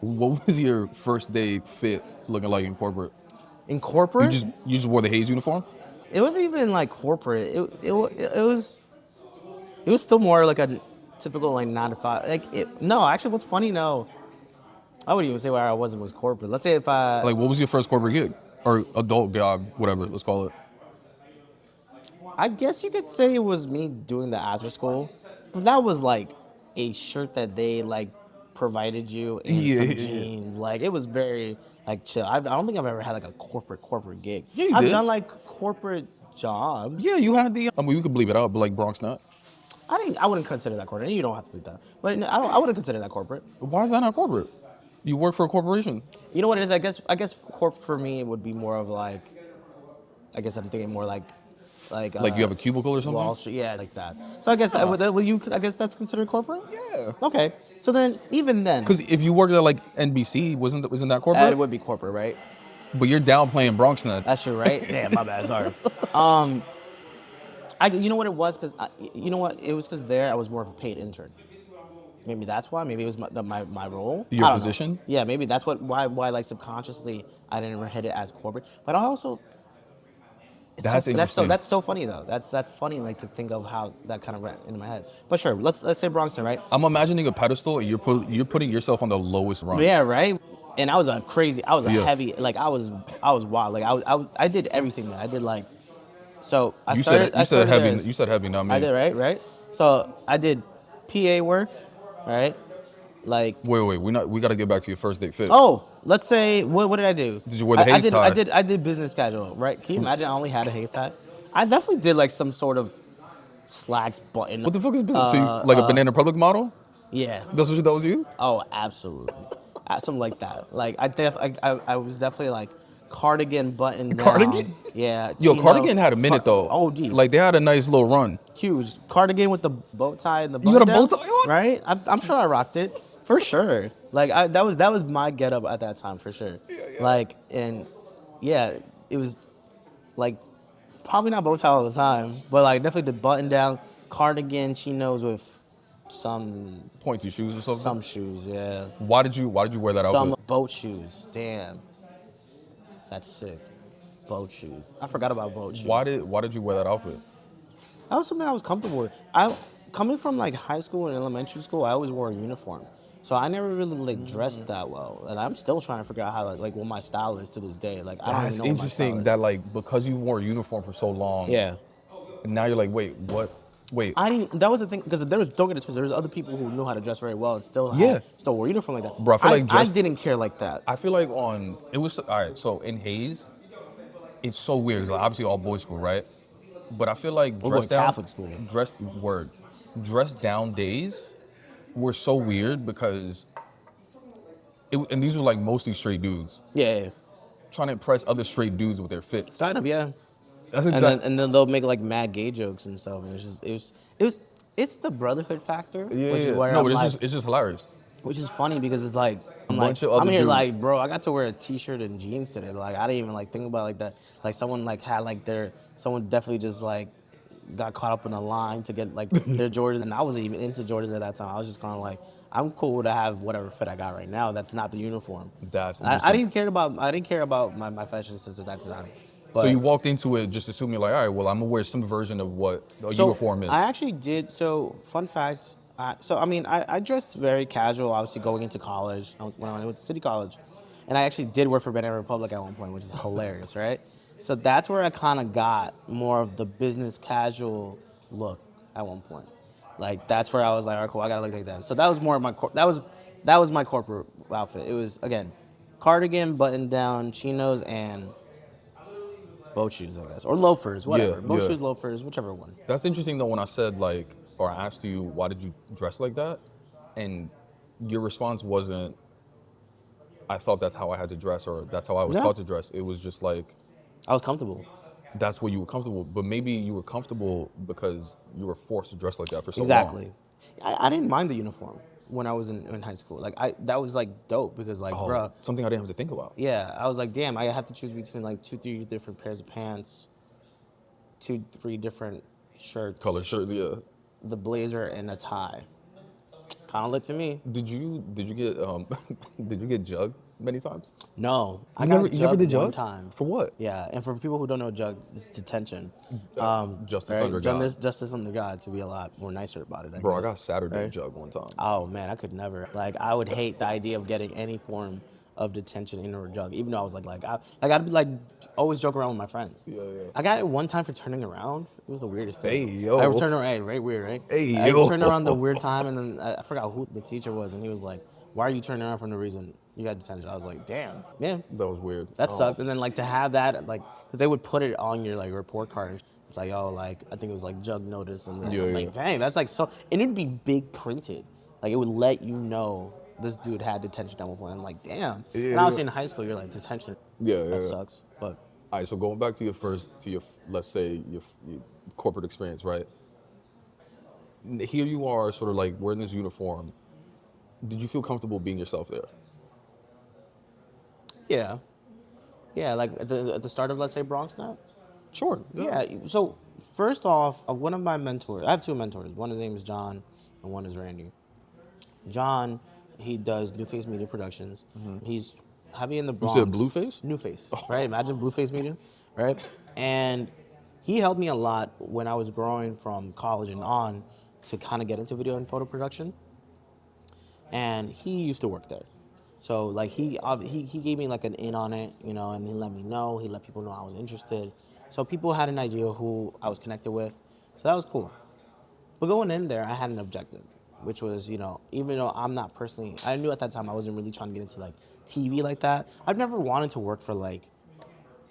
[SPEAKER 1] What was your first day fit looking like in corporate?
[SPEAKER 2] In corporate?
[SPEAKER 1] You just wore the Hayes uniform?
[SPEAKER 2] It wasn't even like corporate. It was still more like a typical like 9 to 5. No, actually, what's funny? No, I wouldn't even say where I was corporate. Let's say if I
[SPEAKER 1] Like, what was your first corporate gig or adult job, whatever? Let's call it.
[SPEAKER 2] I guess you could say it was me doing the after school. But that was like a shirt that they like provided you and some jeans. Like it was very like chill. I don't think I've ever had like a corporate gig.
[SPEAKER 1] Yeah, you
[SPEAKER 2] I've
[SPEAKER 1] did.
[SPEAKER 2] done like corporate jobs.
[SPEAKER 1] Yeah, you had the. I mean, you could bleep it out, but like Bronx Nut.
[SPEAKER 2] I wouldn't consider that corporate. You don't have to do that. But I wouldn't consider that corporate.
[SPEAKER 1] Why is that not corporate? You work for a corporation.
[SPEAKER 2] You know what it is? I guess corp for me would be more of like, I guess I'm thinking more like
[SPEAKER 1] you have a cubicle or something?
[SPEAKER 2] Wall Street, yeah, like that. So I guess I guess that's considered corporate.
[SPEAKER 1] Yeah.
[SPEAKER 2] Okay. So then, even then,
[SPEAKER 1] Because if you worked at like NBC, wasn't that corporate?
[SPEAKER 2] it would be corporate, right?
[SPEAKER 1] But you're downplaying Bronx Nut.
[SPEAKER 2] That's true, right? Damn, my bad. Sorry. You know what it was? It was because there I was more of a paid intern. Maybe that's why. Maybe it was my role.
[SPEAKER 1] Your
[SPEAKER 2] I don't know.
[SPEAKER 1] position?
[SPEAKER 2] Yeah, maybe that's why like subconsciously I didn't hit it as corporate. But I also.
[SPEAKER 1] Interesting.
[SPEAKER 2] That's so funny though. That's funny like to think of how that kind of went into my head. But sure, let's say Bronxton, right?
[SPEAKER 1] I'm imagining a pedestal and you're putting yourself on the lowest rung.
[SPEAKER 2] Yeah, right. And I was a heavy, like I was wild. Like I did everything, man. I did like, so I
[SPEAKER 1] You
[SPEAKER 2] started.
[SPEAKER 1] said heavy.
[SPEAKER 2] As,
[SPEAKER 1] You said heavy, not me.
[SPEAKER 2] I did right. So I did PA work, right? Like.
[SPEAKER 1] Wait. We got to get back to your first date fit.
[SPEAKER 2] Oh, let's say what did I do?
[SPEAKER 1] Did you wear the Haze tie?
[SPEAKER 2] I did business casual, right? Can you imagine? I only had a Haze tie. I definitely did like some sort of slacks button.
[SPEAKER 1] What the fuck is business? So you, like a Banana Republic model?
[SPEAKER 2] Yeah.
[SPEAKER 1] That was you?
[SPEAKER 2] Oh, absolutely. Something like that. Like I was definitely like cardigan button down.
[SPEAKER 1] Cardigan?
[SPEAKER 2] Yeah.
[SPEAKER 1] Yo,
[SPEAKER 2] chino.
[SPEAKER 1] Cardigan had a minute though.
[SPEAKER 2] OD.
[SPEAKER 1] Like they had a nice little run.
[SPEAKER 2] Huge cardigan with the bow tie and the button
[SPEAKER 1] You had a
[SPEAKER 2] down,
[SPEAKER 1] bow tie on?
[SPEAKER 2] right? I'm sure I rocked it for sure. Like that was my getup at that time for sure.
[SPEAKER 1] Yeah.
[SPEAKER 2] Like and yeah, it was like Probably not bow tie all the time, but like definitely the button down cardigan chinos with some
[SPEAKER 1] Pointy shoes or something?
[SPEAKER 2] some shoes, yeah.
[SPEAKER 1] Why did you wear that
[SPEAKER 2] Some
[SPEAKER 1] outfit?
[SPEAKER 2] boat shoes. Damn. That's sick. Boat shoes. I forgot about boat shoes.
[SPEAKER 1] Why did you wear that outfit?
[SPEAKER 2] That was something I was comfortable with. Coming from like high school and elementary school, I always wore a uniform. So I never really like dressed that well. And I'm still trying to figure out how like what my style is to this day. Like I don't
[SPEAKER 1] That's
[SPEAKER 2] even know what my style
[SPEAKER 1] interesting
[SPEAKER 2] is.
[SPEAKER 1] that like because you wore a uniform for so long.
[SPEAKER 2] Yeah.
[SPEAKER 1] And now you're like, wait, what? Wait.
[SPEAKER 2] I didn't. That was the thing because don't get it twisted. There was other people who knew how to dress very well and still wore uniform like that.
[SPEAKER 1] Bro, I feel like
[SPEAKER 2] I didn't care like that.
[SPEAKER 1] I feel like it was all right. So in Hayes, it's so weird. 'Cause like, obviously all boys school, right? But I feel like
[SPEAKER 2] We're going Catholic school.
[SPEAKER 1] dress down days were so weird because and these were like mostly straight dudes
[SPEAKER 2] Yeah.
[SPEAKER 1] trying to impress other straight dudes with their fits.
[SPEAKER 2] Kind of, yeah.
[SPEAKER 1] That's
[SPEAKER 2] And then they'll make like mad gay jokes and stuff. And it's the brotherhood factor.
[SPEAKER 1] Yeah,
[SPEAKER 2] Which is where
[SPEAKER 1] no,
[SPEAKER 2] I'm
[SPEAKER 1] but
[SPEAKER 2] like,
[SPEAKER 1] it's just hilarious.
[SPEAKER 2] which is funny because it's like I'm
[SPEAKER 1] Bunch of other
[SPEAKER 2] I'm here
[SPEAKER 1] dudes.
[SPEAKER 2] like, bro, I got to wear a t-shirt and jeans today. Like I didn't even like think about it like that. Like someone like had like someone definitely just like got caught up in a line to get like their Jordans, and I wasn't even into Jordans at that time. I was just kind of like, I'm cool to have whatever fit I got right now. That's not the uniform.
[SPEAKER 1] That's
[SPEAKER 2] I
[SPEAKER 1] interesting.
[SPEAKER 2] didn't care about my fashion sense at that time.
[SPEAKER 1] So
[SPEAKER 2] But-
[SPEAKER 1] you walked into it just assuming like, all right, well, I'm gonna wear some version of what a uniform is.
[SPEAKER 2] I actually did. So, fun fact. I dressed very casual, obviously going into college when I went to City College, and I actually did work for Banana Republic at one point, which is hilarious, right? So that's where I kind of got more of the business casual look at one point. Like that's where I was like, all right, cool, I gotta look like that. So that was more of my that was my corporate outfit. It was again, cardigan, button down, chinos, and boat shoes, I guess, or loafers, whatever.
[SPEAKER 1] Yeah,
[SPEAKER 2] Boat
[SPEAKER 1] yeah.
[SPEAKER 2] shoes, loafers, whichever one.
[SPEAKER 1] That's interesting though when I said like, or I asked you, why did you dress like that? And your response wasn't, I thought that's how I had to dress or that's how I was
[SPEAKER 2] No.
[SPEAKER 1] taught to dress. It was just like,
[SPEAKER 2] I was comfortable.
[SPEAKER 1] that's what you were comfortable. But maybe you were comfortable because you were forced to dress like that for so
[SPEAKER 2] Exactly.
[SPEAKER 1] long.
[SPEAKER 2] I didn't mind the uniform when I was in high school. Like that was like dope because like, bruh,
[SPEAKER 1] Something I didn't have to think about.
[SPEAKER 2] yeah, I was like, damn, I have to choose between like 2-3 different pairs of pants, 2-3 different shirts,
[SPEAKER 1] Color shirts, yeah.
[SPEAKER 2] the blazer and a tie. Kind of lit to me.
[SPEAKER 1] Did you get did you get jugged many times?
[SPEAKER 2] No, I
[SPEAKER 1] You
[SPEAKER 2] got
[SPEAKER 1] never
[SPEAKER 2] jugged
[SPEAKER 1] did
[SPEAKER 2] one
[SPEAKER 1] jug?
[SPEAKER 2] time.
[SPEAKER 1] For what?
[SPEAKER 2] Yeah, and for people who don't know jug, it's detention.
[SPEAKER 1] Justice
[SPEAKER 2] right?
[SPEAKER 1] under God.
[SPEAKER 2] Justice under God, to be a lot more nicer about it.
[SPEAKER 1] Bro, I
[SPEAKER 2] guess.
[SPEAKER 1] got Saturday
[SPEAKER 2] Right?
[SPEAKER 1] jug one time.
[SPEAKER 2] Oh man, I could never. Like I would hate the idea of getting any form of detention in a jug, even though I was I'd be like always joke around with my friends.
[SPEAKER 1] Yeah.
[SPEAKER 2] I got it one time for turning around. It was the weirdest thing.
[SPEAKER 1] Hey, yo.
[SPEAKER 2] I turned around, hey, right weird, right?
[SPEAKER 1] Hey,
[SPEAKER 2] I
[SPEAKER 1] yo.
[SPEAKER 2] turned around the weird time, and then I forgot who the teacher was, and he was like, "Why are you turning around for no reason? You got detention." I was like, "Damn, yeah,
[SPEAKER 1] That was weird.
[SPEAKER 2] that sucked." And then like to have that, like, because they would put it on your like report card. It's like, oh, like I think it was like jug notice, and then I'm like, dang, that's like so, and it'd be big printed. Like it would let you know this dude had detention at one point. I'm like, damn. And obviously in high school, you're like detention. That sucks. But
[SPEAKER 1] All right, so going back to your let's say your corporate experience, right? Here you are, sort of like wearing this uniform. Did you feel comfortable being yourself there?
[SPEAKER 2] yeah, like at the start of, let's say, Bronx Snap.
[SPEAKER 1] Sure.
[SPEAKER 2] Yeah. So first off, one of my mentors. I have two mentors. One, his name is John, and one is Randy. John, he does New Face Media Productions. He's heavy in the Bronx.
[SPEAKER 1] said Blueface?
[SPEAKER 2] New Face, right? Imagine Blueface Media, right? And he helped me a lot when I was growing from college and on to kind of get into video and photo production. And he used to work there. So like he gave me like an in on it, you know, and he let me know. He let people know I was interested. So people had an idea who I was connected with. So that was cool. But going in there, I had an objective, which was, you know, even though I'm not personally, I knew at that time I wasn't really trying to get into like TV like that. I've never wanted to work for like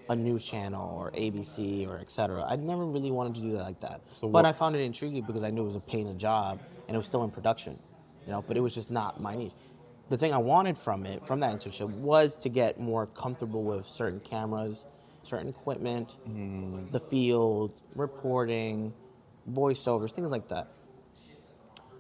[SPEAKER 2] a news channel or ABC or et cetera. I never really wanted to do that like that. But I found it intriguing because I knew it was a paying job and it was still in production, you know, but it was just not my niche. The thing I wanted from that internship, was to get more comfortable with certain cameras, certain equipment, the field, reporting, voiceovers, things like that.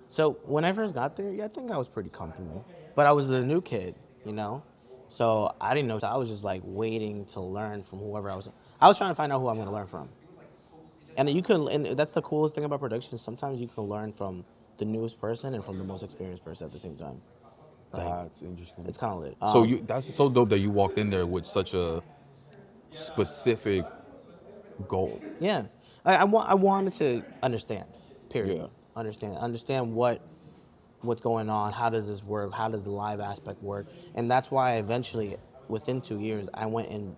[SPEAKER 2] So when I first got there, yeah, I think I was pretty comfortable. But I was the new kid, you know? So I didn't know. So I was just like waiting to learn from whoever I was trying to find out who I'm going to learn from. And you can, and that's the coolest thing about production. Sometimes you can learn from the newest person and from the most experienced person at the same time. Like,
[SPEAKER 1] That's interesting.
[SPEAKER 2] it's kind of lit.
[SPEAKER 1] So that's so dope that you walked in there with such a specific goal.
[SPEAKER 2] Yeah, I wanted to understand. Period.
[SPEAKER 1] Yeah.
[SPEAKER 2] Understand what's going on. How does this work? How does the live aspect work? And that's why eventually, within 2 years, I went and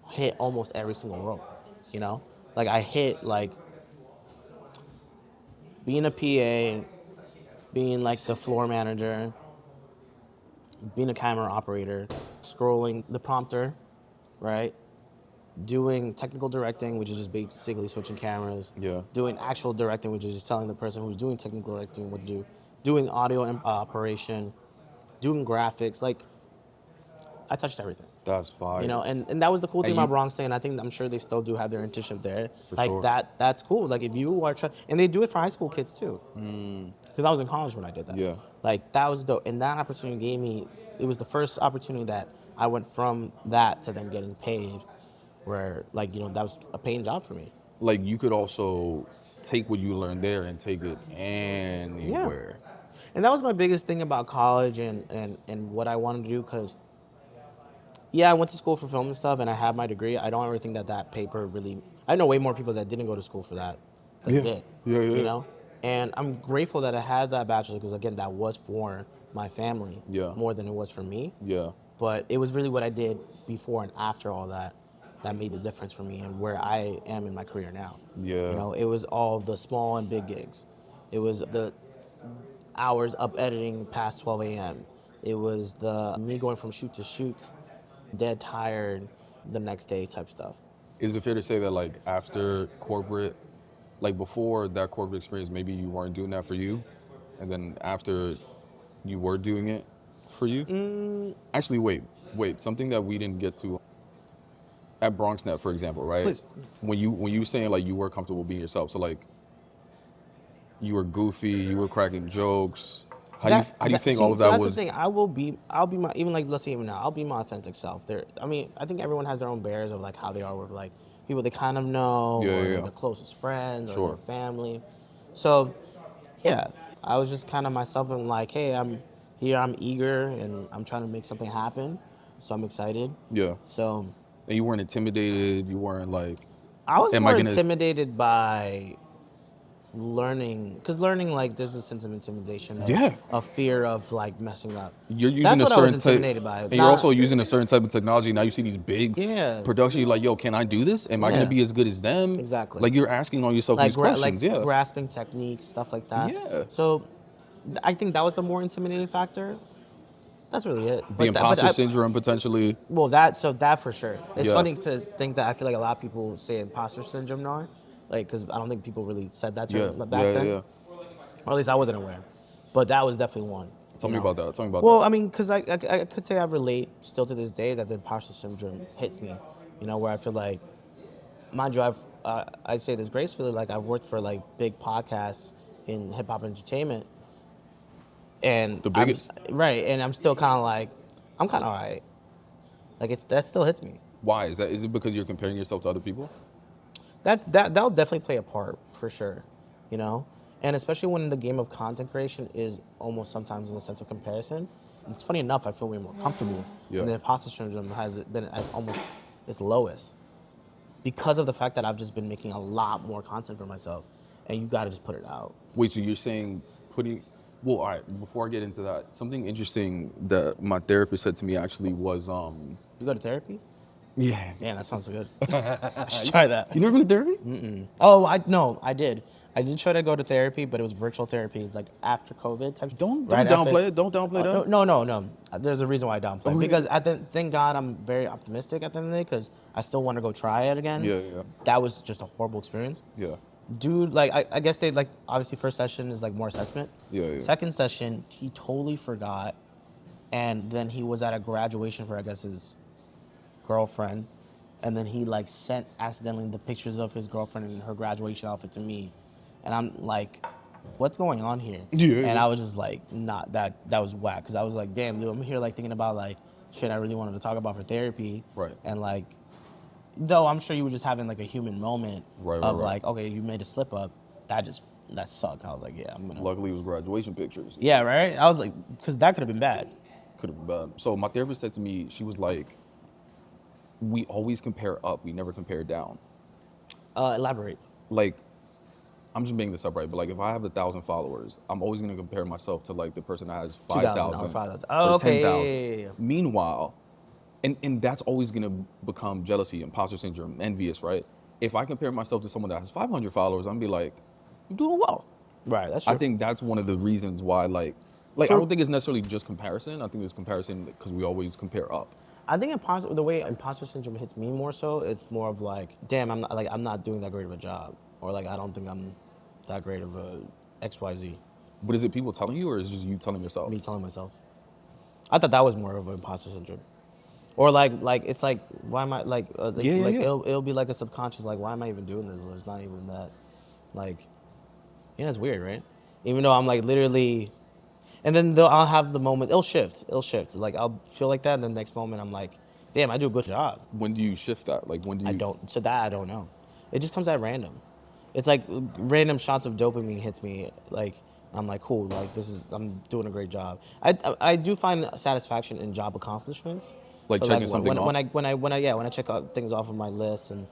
[SPEAKER 2] hit almost every single role. You know, like I hit like being a PA, being like the floor manager, being a camera operator, scrolling the prompter, right? Doing technical directing, which is just basically switching cameras.
[SPEAKER 1] Yeah.
[SPEAKER 2] Doing actual directing, which is just telling the person who's doing technical directing what to do. Doing audio operation, doing graphics. Like, I touched everything.
[SPEAKER 1] That's fire.
[SPEAKER 2] You know, and that was the cool thing
[SPEAKER 1] And
[SPEAKER 2] about
[SPEAKER 1] you-
[SPEAKER 2] Bronx Day, and I'm sure they still do have their internship there.
[SPEAKER 1] For
[SPEAKER 2] like
[SPEAKER 1] sure.
[SPEAKER 2] that's cool. Like if you are and they do it for high school kids too. Because I was in college when I did that.
[SPEAKER 1] Yeah.
[SPEAKER 2] Like that was dope, and that opportunity gave me. It was the first opportunity that I went from that to then getting paid, where like that was a paying job for me.
[SPEAKER 1] Like you could also take what you learned there and take it anywhere.
[SPEAKER 2] And that was my biggest thing about college and what I wanted to do, because I went to school for film and stuff, and I have my degree. I don't ever think that paper really. I know way more people that didn't go to school for that than did.
[SPEAKER 1] Yeah.
[SPEAKER 2] You know, and I'm grateful that I had that bachelor's, because again, that was for my family more than it was for me.
[SPEAKER 1] Yeah.
[SPEAKER 2] But it was really what I did before and after all that made the difference for me and where I am in my career now.
[SPEAKER 1] Yeah.
[SPEAKER 2] You know, it was all the small and big gigs. It was the hours up editing past 12 a.m. It was the me going from shoot to shoot, dead tired the next day type stuff.
[SPEAKER 1] Is it fair to say that like after corporate, like before that corporate experience, maybe you weren't doing that for you, and then after you were doing it for you? Actually, wait. Something that we didn't get to at BronxNet, for example, right?
[SPEAKER 2] Please.
[SPEAKER 1] When you were saying like you were comfortable being yourself, so like you were goofy, you were cracking jokes. How do you think all of that
[SPEAKER 2] that's
[SPEAKER 1] was?
[SPEAKER 2] the thing. I'll be my, even like, let's say even now, I'll be my authentic self. I think everyone has their own barriers of like how they are with like people they kind of know, or their closest friends, or their family. So, I was just kind of myself, and like, hey, I'm here, I'm eager, and I'm trying to make something happen. So I'm excited.
[SPEAKER 1] Yeah.
[SPEAKER 2] So.
[SPEAKER 1] And you weren't intimidated. You weren't like.
[SPEAKER 2] I was more intimidated by learning, because learning, like, there's a sense of intimidation, a fear of like messing up.
[SPEAKER 1] You're using
[SPEAKER 2] That's
[SPEAKER 1] a
[SPEAKER 2] what I
[SPEAKER 1] certain
[SPEAKER 2] was intimidated by.
[SPEAKER 1] and you're also using a certain type of technology. Now you see these big production. You're like, yo, can I do this? Am I gonna be as good as them?
[SPEAKER 2] Exactly.
[SPEAKER 1] Like you're asking all yourself
[SPEAKER 2] like
[SPEAKER 1] these questions.
[SPEAKER 2] like grasping techniques, stuff like that.
[SPEAKER 1] Yeah.
[SPEAKER 2] So I think that was the more intimidating factor. That's really it.
[SPEAKER 1] The imposter syndrome potentially.
[SPEAKER 2] Well, that for sure. It's funny to think that I feel like a lot of people say imposter syndrome now, like, because I don't think people really said that to back then. Or at least I wasn't aware. But that was definitely one.
[SPEAKER 1] Tell me about that.
[SPEAKER 2] Well, I mean, because I could say I relate still to this day that the imposter syndrome hits me. You know, where I feel like, mind you, I say this gracefully, like I've worked for like big podcasts in hip hop entertainment. And
[SPEAKER 1] the biggest,
[SPEAKER 2] and I'm still kind of like, I'm kind of alright. Like that still hits me.
[SPEAKER 1] Why is that? Is it because you're comparing yourself to other people?
[SPEAKER 2] That'll definitely play a part for sure, you know, and especially when the game of content creation is almost sometimes in the sense of comparison. It's funny enough, I feel way more comfortable. And the imposter syndrome has been as almost its lowest because of the fact that I've just been making a lot more content for myself, and you got to just put it out.
[SPEAKER 1] Wait, so you're saying putting? Well, all right, before I get into that, something interesting that my therapist said to me actually was...
[SPEAKER 2] You go to therapy?
[SPEAKER 1] Yeah.
[SPEAKER 2] Damn, that sounds good. I should try that.
[SPEAKER 1] You never been to therapy?
[SPEAKER 2] Mm-mm. Oh, I did. I did try to go to therapy, but it was virtual therapy. It's like after COVID type.
[SPEAKER 1] Don't downplay it. Don't downplay that.
[SPEAKER 2] No. There's a reason why I downplay it. Because thank God I'm very optimistic at the end of the day, because I still want to go try it again.
[SPEAKER 1] Yeah.
[SPEAKER 2] That was just a horrible experience.
[SPEAKER 1] Yeah.
[SPEAKER 2] Dude, like, I guess they, like, obviously first session is, like, more assessment.
[SPEAKER 1] Yeah.
[SPEAKER 2] Second session, he totally forgot. And then he was at a graduation for, I guess, his girlfriend. And then he, like, sent accidentally the pictures of his girlfriend and her graduation outfit to me. And I'm like, what's going on here?
[SPEAKER 1] Yeah.
[SPEAKER 2] And I was just like, that was whack. Because I was like, damn, dude, I'm here, like, thinking about, like, shit I really wanted to talk about for therapy.
[SPEAKER 1] Right.
[SPEAKER 2] And, like, though I'm sure you were just having like a human moment
[SPEAKER 1] Right,
[SPEAKER 2] of
[SPEAKER 1] right.
[SPEAKER 2] like, okay, you made a slip up. That sucked. I was like, yeah, I'm gonna.
[SPEAKER 1] Luckily, it was graduation pictures.
[SPEAKER 2] Yeah, right. I was like, because that could have been bad.
[SPEAKER 1] Could have been bad. So my therapist said to me, she was like, we always compare up, we never compare down.
[SPEAKER 2] Elaborate.
[SPEAKER 1] Like, I'm just making this up, right? But like, if I have 1,000 followers, I'm always gonna compare myself to like the person that has 5,000
[SPEAKER 2] 5,000. Oh,
[SPEAKER 1] or
[SPEAKER 2] okay.
[SPEAKER 1] 10,000.
[SPEAKER 2] Yeah.
[SPEAKER 1] Meanwhile, and that's always gonna become jealousy, imposter syndrome, envious, right? If I compare myself to someone that has 500 followers, I'm gonna be like, I'm doing well.
[SPEAKER 2] Right. That's true.
[SPEAKER 1] I think that's one of the reasons why, like I don't think it's necessarily just comparison. I think it's comparison because we always compare up.
[SPEAKER 2] I think the way imposter syndrome hits me more so, it's more of like, damn, I'm not doing that great of a job, or like I don't think I'm that great of a XYZ.
[SPEAKER 1] But is it people telling you, or is it just you telling yourself?
[SPEAKER 2] Me telling myself. I thought that was more of an imposter syndrome, or like it's like, why am I like
[SPEAKER 1] Yeah.
[SPEAKER 2] it'll be like a subconscious, like, why am I even doing this? It's not even that, like, yeah, it's weird, right? Even though I'm like literally. And then I'll have the moment, it'll shift. Like, I'll feel like that, and the next moment I'm like, damn, I do a good job.
[SPEAKER 1] When do you shift that? Like, when do you?
[SPEAKER 2] I don't know. It just comes at random. It's like random shots of dopamine hits me, like, I'm like, cool, like, I'm doing a great job. I do find satisfaction in job accomplishments.
[SPEAKER 1] Like checking something off?
[SPEAKER 2] When I check out things off of my list and,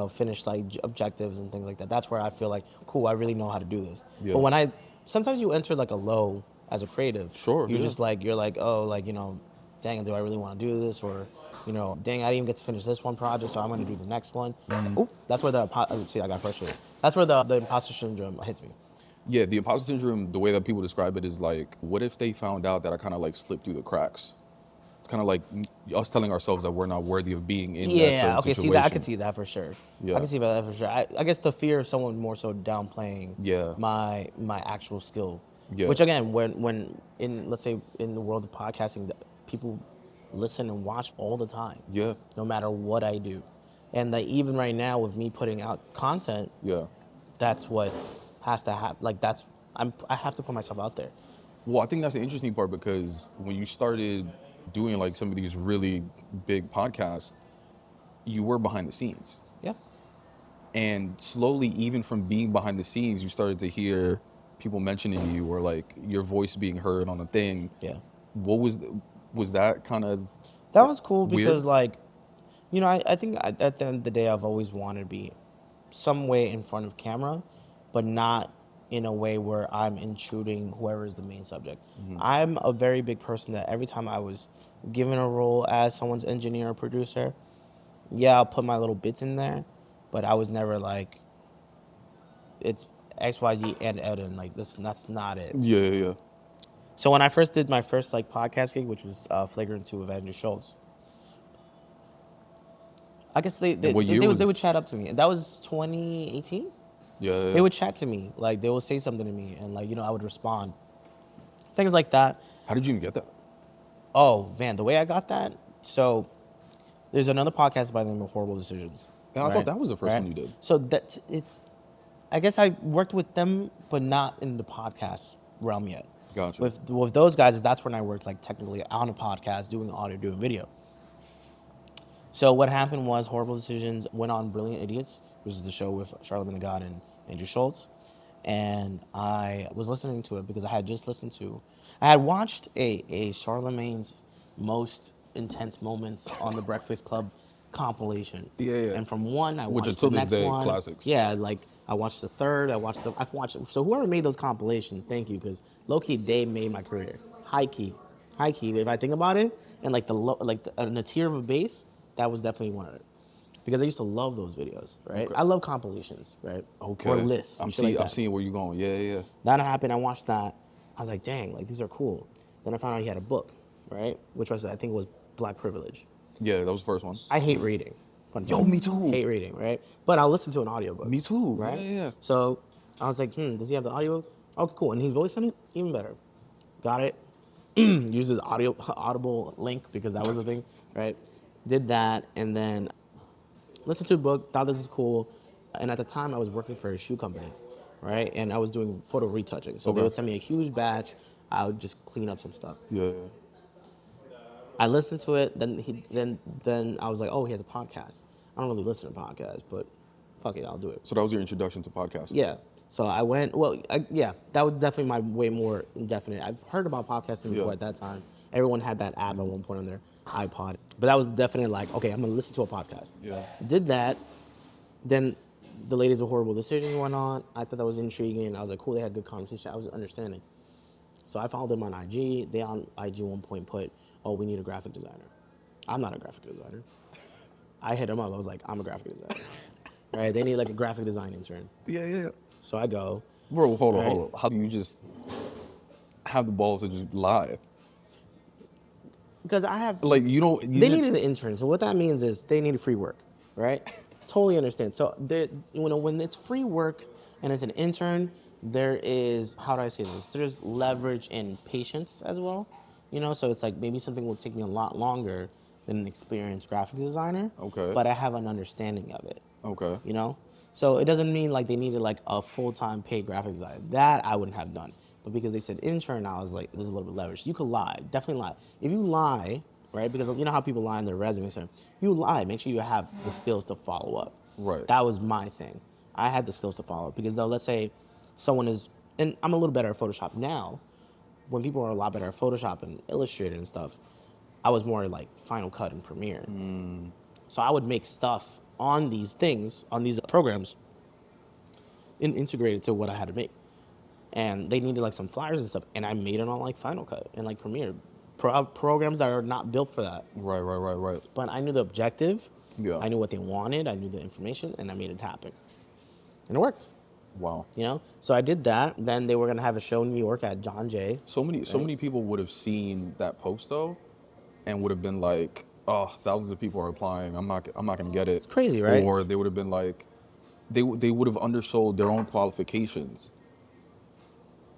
[SPEAKER 2] finish like objectives and things like that, that's where I feel like, cool, I really know how to do this.
[SPEAKER 1] Yeah.
[SPEAKER 2] But sometimes you enter like a low as a creative.
[SPEAKER 1] Sure,
[SPEAKER 2] You're
[SPEAKER 1] yeah.
[SPEAKER 2] just like, oh, like, dang, do I really want to do this? Or, dang, I didn't even get to finish this one project, so I'm going to do the next one. Oop, that's where I got frustrated. That's where the imposter syndrome hits me.
[SPEAKER 1] Yeah, the imposter syndrome, the way that people describe it is like, what if they found out that I kind of like slipped through the cracks? It's kind of like us telling ourselves that we're not worthy of being in that certain
[SPEAKER 2] Okay,
[SPEAKER 1] situation.
[SPEAKER 2] see that, I can see that for sure.
[SPEAKER 1] Yeah.
[SPEAKER 2] I can see that for sure. I guess the fear of someone more so downplaying
[SPEAKER 1] Yeah.
[SPEAKER 2] my actual skill.
[SPEAKER 1] Yeah.
[SPEAKER 2] Which again, when let's say in the world of podcasting, people listen and watch all the time.
[SPEAKER 1] Yeah.
[SPEAKER 2] No matter what I do. And like, even right now with me putting out content,
[SPEAKER 1] Yeah.
[SPEAKER 2] that's what has to happen. Like, I have to put myself out there.
[SPEAKER 1] Well, I think that's the interesting part, because when you started doing like some of these really big podcasts, you were behind the scenes.
[SPEAKER 2] Yeah.
[SPEAKER 1] And slowly, even from being behind the scenes, you started to hear people mentioning you, or like your voice being heard on a thing.
[SPEAKER 2] Yeah.
[SPEAKER 1] What was that kind of?
[SPEAKER 2] That was cool
[SPEAKER 1] weird?
[SPEAKER 2] because, like, I think at the end of the day, I've always wanted to be some way in front of camera, but not in a way where I'm intruding whoever is the main subject.
[SPEAKER 1] Mm-hmm.
[SPEAKER 2] I'm a very big person that every time I was given a role as someone's engineer or producer, yeah, I'll put my little bits in there, but I was never like, it's XYZ and Eddin, like that's not it.
[SPEAKER 1] Yeah.
[SPEAKER 2] So when I first did my first like podcast gig, which was Flagrant 2 of Andrew Schultz, I guess they would chat up to me. That was 2018.
[SPEAKER 1] Yeah.
[SPEAKER 2] They would chat to me, like they would say something to me, and like I would respond, things like that.
[SPEAKER 1] How did you even get that?
[SPEAKER 2] Oh man, the way I got that. So there's another podcast by the name of WHOREible Decisions.
[SPEAKER 1] Yeah, I thought that was the first one you did.
[SPEAKER 2] So I guess I worked with them, but not in the podcast realm yet.
[SPEAKER 1] Gotcha.
[SPEAKER 2] With those guys, that's when I worked like technically on a podcast, doing audio, doing video. So what happened was WHOREible Decisions went on Brilliant Idiots, which is the show with Charlamagne the God and Andrew Schultz. And I was listening to it because I had watched a Charlamagne's most intense moments on the Breakfast Club compilation.
[SPEAKER 1] Yeah.
[SPEAKER 2] And from one, I
[SPEAKER 1] Which
[SPEAKER 2] watched
[SPEAKER 1] until
[SPEAKER 2] the
[SPEAKER 1] this
[SPEAKER 2] next
[SPEAKER 1] day,
[SPEAKER 2] one.
[SPEAKER 1] classics.
[SPEAKER 2] Yeah, like I watched the third. I've watched. So whoever made those compilations, thank you, because low key they made my career. High key. If I think about it, and like in a tier of a bass, that was definitely one of it. Because I used to love those videos, right?
[SPEAKER 1] Okay.
[SPEAKER 2] I love compilations, right?
[SPEAKER 1] Okay.
[SPEAKER 2] Or lists.
[SPEAKER 1] I'm
[SPEAKER 2] shit like that.
[SPEAKER 1] seeing where you're going. Yeah.
[SPEAKER 2] That happened. I watched that. I was like, dang, like these are cool. Then I found out he had a book, right? Which was, I think, was Black Privilege.
[SPEAKER 1] Yeah, that was the first one.
[SPEAKER 2] I hate reading.
[SPEAKER 1] Yo, me too.
[SPEAKER 2] Hate reading, right? But I'll listen to an audiobook.
[SPEAKER 1] Me too.
[SPEAKER 2] Right?
[SPEAKER 1] Yeah.
[SPEAKER 2] So I was like, does he have the audiobook? Okay, cool. And he's voicing it? Even better. Got it. Used his Audible link because that was the thing, right? Did that, and then listened to a book, thought this was cool. And at the time, I was working for a shoe company, right? And I was doing photo retouching. So they would send me a huge batch. I would just clean up some stuff.
[SPEAKER 1] Yeah.
[SPEAKER 2] I listened to it. Then I was like, oh, he has a podcast. I don't really listen to podcasts, but fuck it, I'll do it.
[SPEAKER 1] So that was your introduction to podcasting.
[SPEAKER 2] Yeah. So I went, yeah, that was definitely my way more indefinite. I've heard about podcasting before at that time. Everyone had that app at one point on their iPod. But that was definitely like, okay, I'm going to listen to a podcast.
[SPEAKER 1] Yeah.
[SPEAKER 2] Did that. Then the Ladies of Horrible Decisions went on. I thought that was intriguing. I was like, cool, they had good conversation. I was understanding. So I followed them on IG. They on IG one point put, oh, we need a graphic designer. I'm not a graphic designer. I hit them up. I was like, I'm a graphic designer. Right? They need like a graphic design intern.
[SPEAKER 1] Yeah.
[SPEAKER 2] So I go.
[SPEAKER 1] Bro, hold on. How do you just have the balls to just lie?
[SPEAKER 2] Because I have...
[SPEAKER 1] Like, you don't...
[SPEAKER 2] They needed an intern. So what that means is they needed free work, right? Totally understand. So when it's free work and it's an intern, there is... How do I say this? There's leverage in patience as well. You know, so it's like maybe something will take me a lot longer than an experienced graphic designer.
[SPEAKER 1] Okay.
[SPEAKER 2] But I have an understanding of it.
[SPEAKER 1] Okay.
[SPEAKER 2] You know? So it doesn't mean like they needed like a full-time paid graphic designer. That I wouldn't have done. But because they said intern, I was like, there's a little bit leverage. You could lie, definitely lie. If you lie, right, because you know how people lie in their resume, so you lie, make sure you have the skills to follow up.
[SPEAKER 1] Right.
[SPEAKER 2] That was my thing. I had the skills to follow up because though, let's say someone is, and I'm a little better at Photoshop now. When people are a lot better at Photoshop and Illustrator and stuff, I was more like Final Cut and Premiere. So I would make stuff on these things, on these programs, and integrate it to what I had to make. And they needed like some flyers and stuff, and I made it on like Final Cut and like Premiere. Programs that are not built for that.
[SPEAKER 1] Right.
[SPEAKER 2] But I knew the objective.
[SPEAKER 1] Yeah.
[SPEAKER 2] I knew what they wanted. I knew the information, and I made it happen. And it worked.
[SPEAKER 1] Wow.
[SPEAKER 2] You know? So I did that. Then they were going to have a show in New York at John Jay.
[SPEAKER 1] So many people would have seen that post though, and would have been like, "Oh, thousands of people are applying. I'm not gonna get it." It's
[SPEAKER 2] crazy, right?
[SPEAKER 1] Or they would have been like, they would have undersold their own qualifications.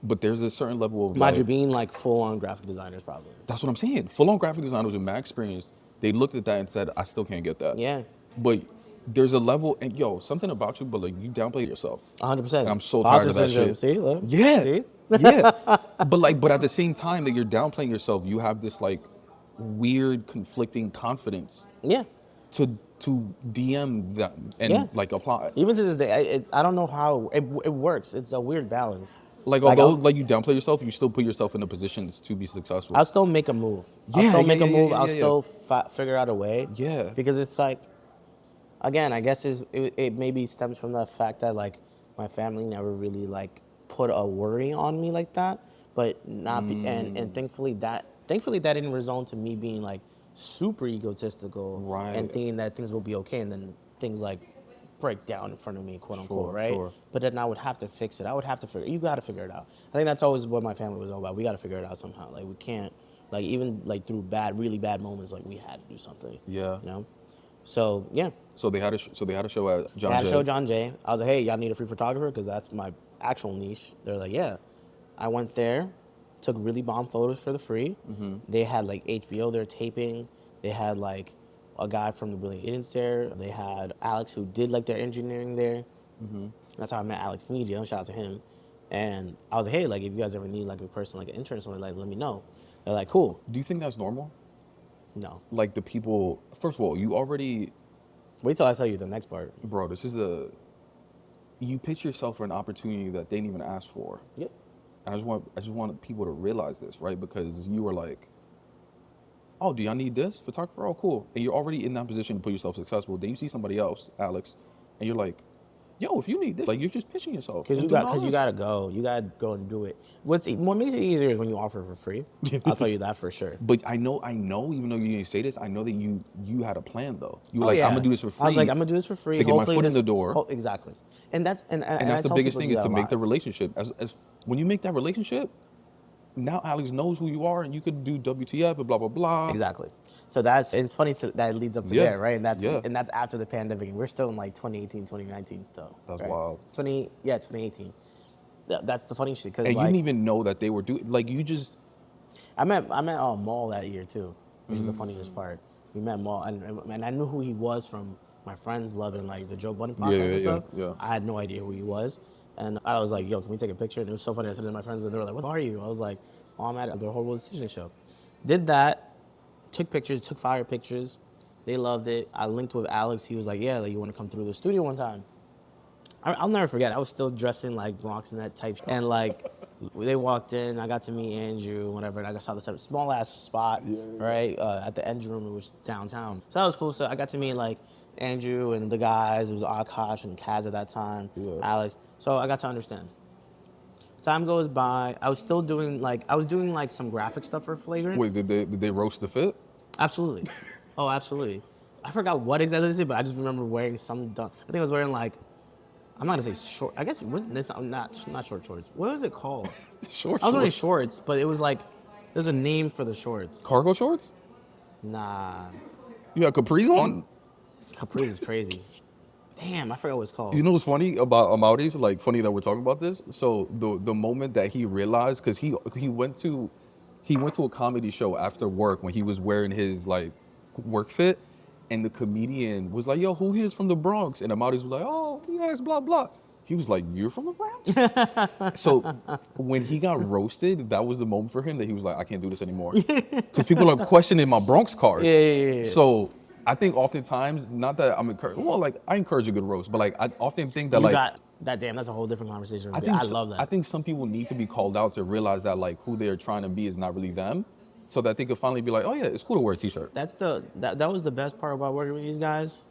[SPEAKER 1] But there's a certain level of
[SPEAKER 2] Mind you, being like full-on graphic designers probably.
[SPEAKER 1] That's what I'm saying. Full-on graphic designers in my experience, they looked at that and said, "I still can't get that."
[SPEAKER 2] Yeah.
[SPEAKER 1] But there's a level, and something about you, but like you downplay yourself.
[SPEAKER 2] 100%.
[SPEAKER 1] And I'm so tired of that shit.
[SPEAKER 2] See, look.
[SPEAKER 1] Yeah.
[SPEAKER 2] See?
[SPEAKER 1] Yeah. But at the same time that you're downplaying yourself, you have this like weird conflicting confidence.
[SPEAKER 2] Yeah.
[SPEAKER 1] To DM them and like apply.
[SPEAKER 2] Even to this day, I don't know how it works. It's a weird balance.
[SPEAKER 1] Like although like you downplay yourself, you still put yourself in the positions to be successful.
[SPEAKER 2] I'll still make a move.
[SPEAKER 1] Yeah,
[SPEAKER 2] I'll still make a move.
[SPEAKER 1] yeah,
[SPEAKER 2] I'll still figure out a way.
[SPEAKER 1] Yeah.
[SPEAKER 2] Because it's like, again, I guess it maybe stems from the fact that like my family never really like put a worry on me like that, but not be, and thankfully that didn't result to me being like super egotistical and thinking that things will be okay, and then things like break down in front of me, quote unquote, right?
[SPEAKER 1] Sure.
[SPEAKER 2] But then I would have to fix it. You got to figure it out. I think that's always what my family was all about. We got to figure it out somehow. Like we can't, like even like through really bad moments, like we had to do something.
[SPEAKER 1] Yeah.
[SPEAKER 2] You know. So yeah.
[SPEAKER 1] So they had a show at John Jay.
[SPEAKER 2] They had a show John Jay. I was like, hey, y'all need a free photographer because that's my actual niche. They're like, yeah. I went there, took really bomb photos for the free. They had like HBO there taping. They had like a guy from the Brilliant Eddins there. They had Alex who did like their engineering there. That's how I met Alex Media. Shout out to him. And I was like, hey, like if you guys ever need like a person, like an intern or something, like let me know. They're like, cool.
[SPEAKER 1] Do you think that's normal?
[SPEAKER 2] No.
[SPEAKER 1] Like the people, first of all, you already...
[SPEAKER 2] Wait till I tell you the next part.
[SPEAKER 1] Bro, you pitch yourself for an opportunity that they didn't even ask for.
[SPEAKER 2] Yep.
[SPEAKER 1] And I just want people to realize this, right? Because you were like, oh, do y'all need this photographer? Oh, cool. And you're already in that position to put yourself successful. Then you see somebody else, Alex, and you're like, yo, if you need this, like you're just pitching yourself.
[SPEAKER 2] Because you gotta go. You gotta go and do it. What makes it easier is when you offer for free. I'll tell you that for sure.
[SPEAKER 1] But I know, even though you didn't say this, I know that you had a plan though. You were I'm gonna do this for free.
[SPEAKER 2] I was like, I'm gonna do this for free.
[SPEAKER 1] To get my foot in the door.
[SPEAKER 2] Oh, exactly. And that's
[SPEAKER 1] the biggest thing is to make the relationship. As when you make that relationship, now Alex knows who you are and you could do WTF and blah blah blah.
[SPEAKER 2] Exactly. So it's funny that it leads up to there, right? And that's after the pandemic, and we're still in like 2018, 2019 still.
[SPEAKER 1] That's
[SPEAKER 2] right?
[SPEAKER 1] wild.
[SPEAKER 2] 2018. That's the funny shit. Cause
[SPEAKER 1] and
[SPEAKER 2] like,
[SPEAKER 1] you didn't even know that they were doing, like you just.
[SPEAKER 2] I met Maul that year too, which is the funniest part. We met Maul, and I knew who he was from my friends loving like the Joe Budden podcast and stuff.
[SPEAKER 1] Yeah.
[SPEAKER 2] I had no idea who he was, and I was like, yo, can we take a picture? And it was so funny. I said to my friends, and they were like, what are you? I was like, oh, I'm at the Horrible Decisions show. Did that. Took pictures, took fire pictures, They loved it. I linked with Alex. He was like, yeah, like, you want to come through the studio one time? I'll never forget. I was still dressing like Bronx and that type. And like, they walked in. I got to meet Andrew, whatever. And I saw this small ass spot, right, at the engine room. It was downtown. So that was cool. So I got to meet like Andrew and the guys. It was Akash and Kaz at that time, Alex. So I got to understand. Time goes by. I was still doing like some graphic stuff for Flagrant.
[SPEAKER 1] Wait, did they roast the fit?
[SPEAKER 2] Absolutely. Oh, absolutely. I forgot what exactly they said, but I just remember wearing some. I think I was wearing like. I'm not gonna say short. I guess it wasn't. This not short shorts. What was it called?
[SPEAKER 1] Short.
[SPEAKER 2] I was wearing shorts, but it was like there's a name for the shorts.
[SPEAKER 1] Cargo shorts?
[SPEAKER 2] Nah.
[SPEAKER 1] You got capris on?
[SPEAKER 2] Capri is crazy. Damn, I forgot what it's called.
[SPEAKER 1] You know what's funny about Amaury's? Like, funny that we're talking about this. So the moment that he realized, because he went to a comedy show after work when he was wearing his like work fit, and the comedian was like, "Yo, who here is from the Bronx?" And Amaury's was like, "Oh, yes, blah blah." He was like, "You're from the Bronx?" So when he got roasted, that was the moment for him that he was like, "I can't do this anymore," because people are questioning my Bronx card.
[SPEAKER 2] Yeah.
[SPEAKER 1] So I think oftentimes, not that I'm encouraged. Well, like I encourage a good roast, but like I often think that
[SPEAKER 2] that's a whole different conversation.
[SPEAKER 1] I
[SPEAKER 2] love that.
[SPEAKER 1] I think some people need to be called out to realize that like who they're trying to be is not really them, so that they could finally be like, "Oh yeah, it's cool to wear a t-shirt."
[SPEAKER 2] That was the best part about working with these guys,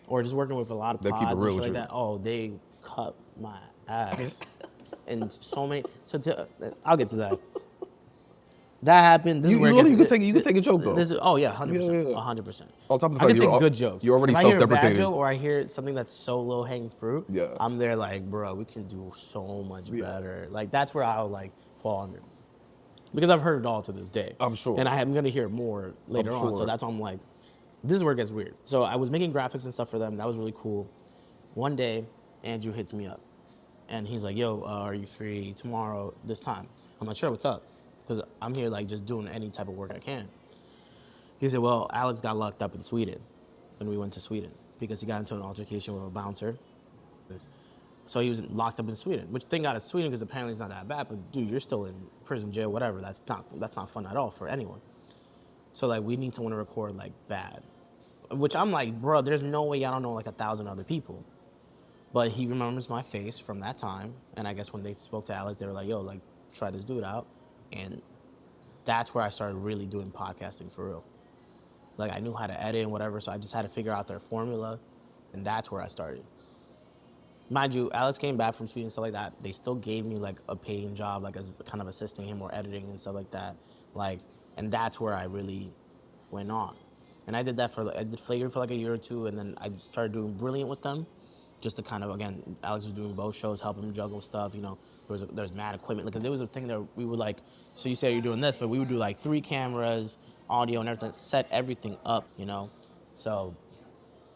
[SPEAKER 2] or just working with a lot of
[SPEAKER 1] They
[SPEAKER 2] pods
[SPEAKER 1] keep it real
[SPEAKER 2] and
[SPEAKER 1] with
[SPEAKER 2] shit
[SPEAKER 1] you.
[SPEAKER 2] like that. Oh, they cut my ass, and so many. I'll get to that. That happened. This is where
[SPEAKER 1] you can take a joke though.
[SPEAKER 2] Oh yeah, 100%,
[SPEAKER 1] Yeah.
[SPEAKER 2] 100%.
[SPEAKER 1] On top of the
[SPEAKER 2] I
[SPEAKER 1] fact
[SPEAKER 2] can take good jokes.
[SPEAKER 1] You're already
[SPEAKER 2] if I hear a bad
[SPEAKER 1] self-deprecating.
[SPEAKER 2] joke or I hear something that's so low hanging fruit,
[SPEAKER 1] Yeah.
[SPEAKER 2] I'm there like, bro, we can do so much better. Like that's where I'll like fall under, because I've heard it all to this day.
[SPEAKER 1] I'm sure.
[SPEAKER 2] And I'm gonna hear more later on. So that's why I'm like, this is where it gets weird. So I was making graphics and stuff for them. That was really cool. One day, Andrew hits me up, and he's like, "Yo, are you free tomorrow this time?" I'm like, "Sure, what's up?" Because I'm here like just doing any type of work I can. He said, well, Alex got locked up in Sweden when we went to Sweden because he got into an altercation with a bouncer. So he was locked up in Sweden, which thank God it's Sweden because apparently it's not that bad, but dude, you're still in prison, jail, whatever. That's not fun at all for anyone. So like we need someone to record like bad, which I'm like, bro, there's no way I don't know like 1,000 other people. But he remembers my face from that time. And I guess when they spoke to Alex, they were like, yo, like try this dude out. And that's where I started really doing podcasting for real. Like I knew how to edit and whatever, so I just had to figure out their formula, and that's where I started. Mind you, Alex came back from Sweden and stuff like that. They still gave me like a paying job, like as kind of assisting him or editing and stuff like that. Like, and that's where I really went on. And I did Flagrant for like a year or two, and then I started doing Brilliant with them. Just to kind of, again, Alex was doing both shows, helping him juggle stuff, you know, there's mad equipment. Because there was a thing that we would like, so you say you're doing this, but we would do like 3 cameras, audio and everything, set everything up, you know? So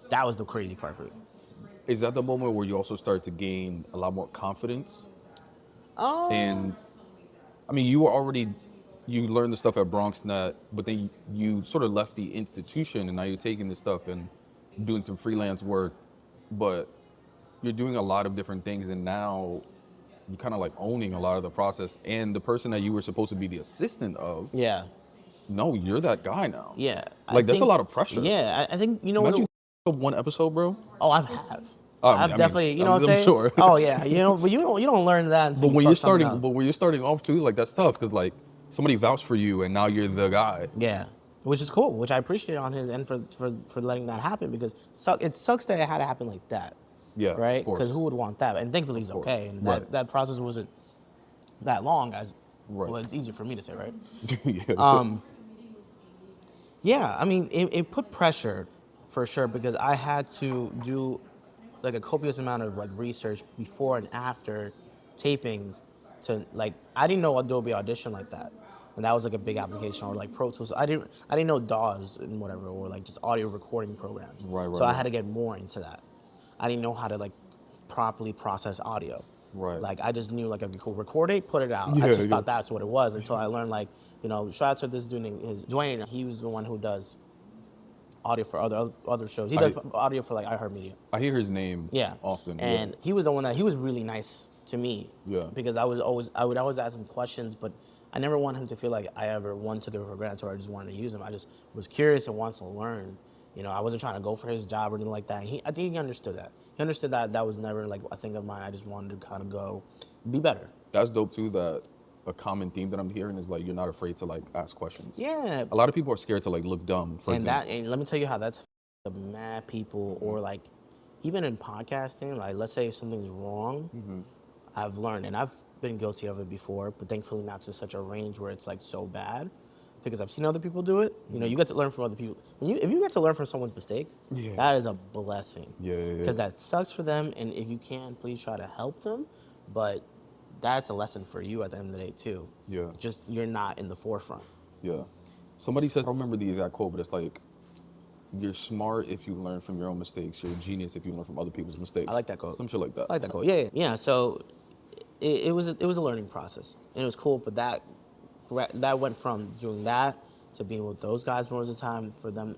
[SPEAKER 2] that was the crazy part for me.
[SPEAKER 1] Is that the moment where you also start to gain a lot more confidence? And, I mean, you learned the stuff at BronxNet, but then you sort of left the institution and now you're taking this stuff and doing some freelance work, but you're doing a lot of different things, and now you're kind of like owning a lot of the process. And the person that you were supposed to be the assistant of, no, you're that guy now.
[SPEAKER 2] Yeah.
[SPEAKER 1] Like that's a lot of pressure.
[SPEAKER 2] Yeah, I think, you know
[SPEAKER 1] Imagine you one episode, bro.
[SPEAKER 2] Oh, I've definitely, you know what I'm saying?
[SPEAKER 1] Sure.
[SPEAKER 2] Oh yeah, you know, but you don't learn that until
[SPEAKER 1] But when you're starting off too, like that's tough because like somebody vouched for you and now you're the guy.
[SPEAKER 2] Yeah. Which is cool, which I appreciate on his end for letting that happen, because it sucks that it had to happen like that.
[SPEAKER 1] Yeah,
[SPEAKER 2] right? Because who would want that? And thankfully he's okay. And that process wasn't that long. Well, it's easier for me to say, right? Yeah, I mean, it put pressure for sure, because I had to do like a copious amount of like research before and after tapings to like, I didn't know Adobe Audition like that. And that was like a big application, or like Pro Tools. I didn't know DAWs and whatever, or like just audio recording programs. So I had to get more into that. I didn't know how to like properly process audio. Like I just knew like I could record it, put it out. I just thought that's what it was until I learned, like, you know, shout out to this dude named Dwayne. He was the one who does audio for other shows. He does audio for like iHeartMedia.
[SPEAKER 1] I hear his name often.
[SPEAKER 2] And he was the one he was really nice to me. Because I would always ask him questions, but I never want him to feel like I ever took it for granted or I just wanted to use him. I just was curious and wanted to learn, You know, I wasn't trying to go for his job or anything like that. I think he understood that. He understood that that was never like a thing of mine. I just wanted to kind of go be better.
[SPEAKER 1] That's dope too. That a common theme that I'm hearing is like you're not afraid to like ask questions.
[SPEAKER 2] Yeah.
[SPEAKER 1] A lot of people are scared to like look dumb. For example.
[SPEAKER 2] And let me tell you how that's the mad people, or like even in podcasting, like let's say if something's wrong, I've learned, and I've been guilty of it before, but thankfully not to such a range where it's like so bad, because I've seen other people do it. You know, you get to learn from other people. If you get to learn from someone's mistake, that is a blessing. Because that sucks for them, and if you can, please try to help them. But that's a lesson for you at the end of the day too. Just you're not in the forefront.
[SPEAKER 1] Somebody says, I don't remember the exact quote, but it's like, you're smart if you learn from your own mistakes. You're a genius if you learn from other people's mistakes.
[SPEAKER 2] I like that quote.
[SPEAKER 1] Some shit like that.
[SPEAKER 2] I like that quote. Yeah. So it was a learning process, and it was cool. But that went from doing that to being with those guys most of the time. For them,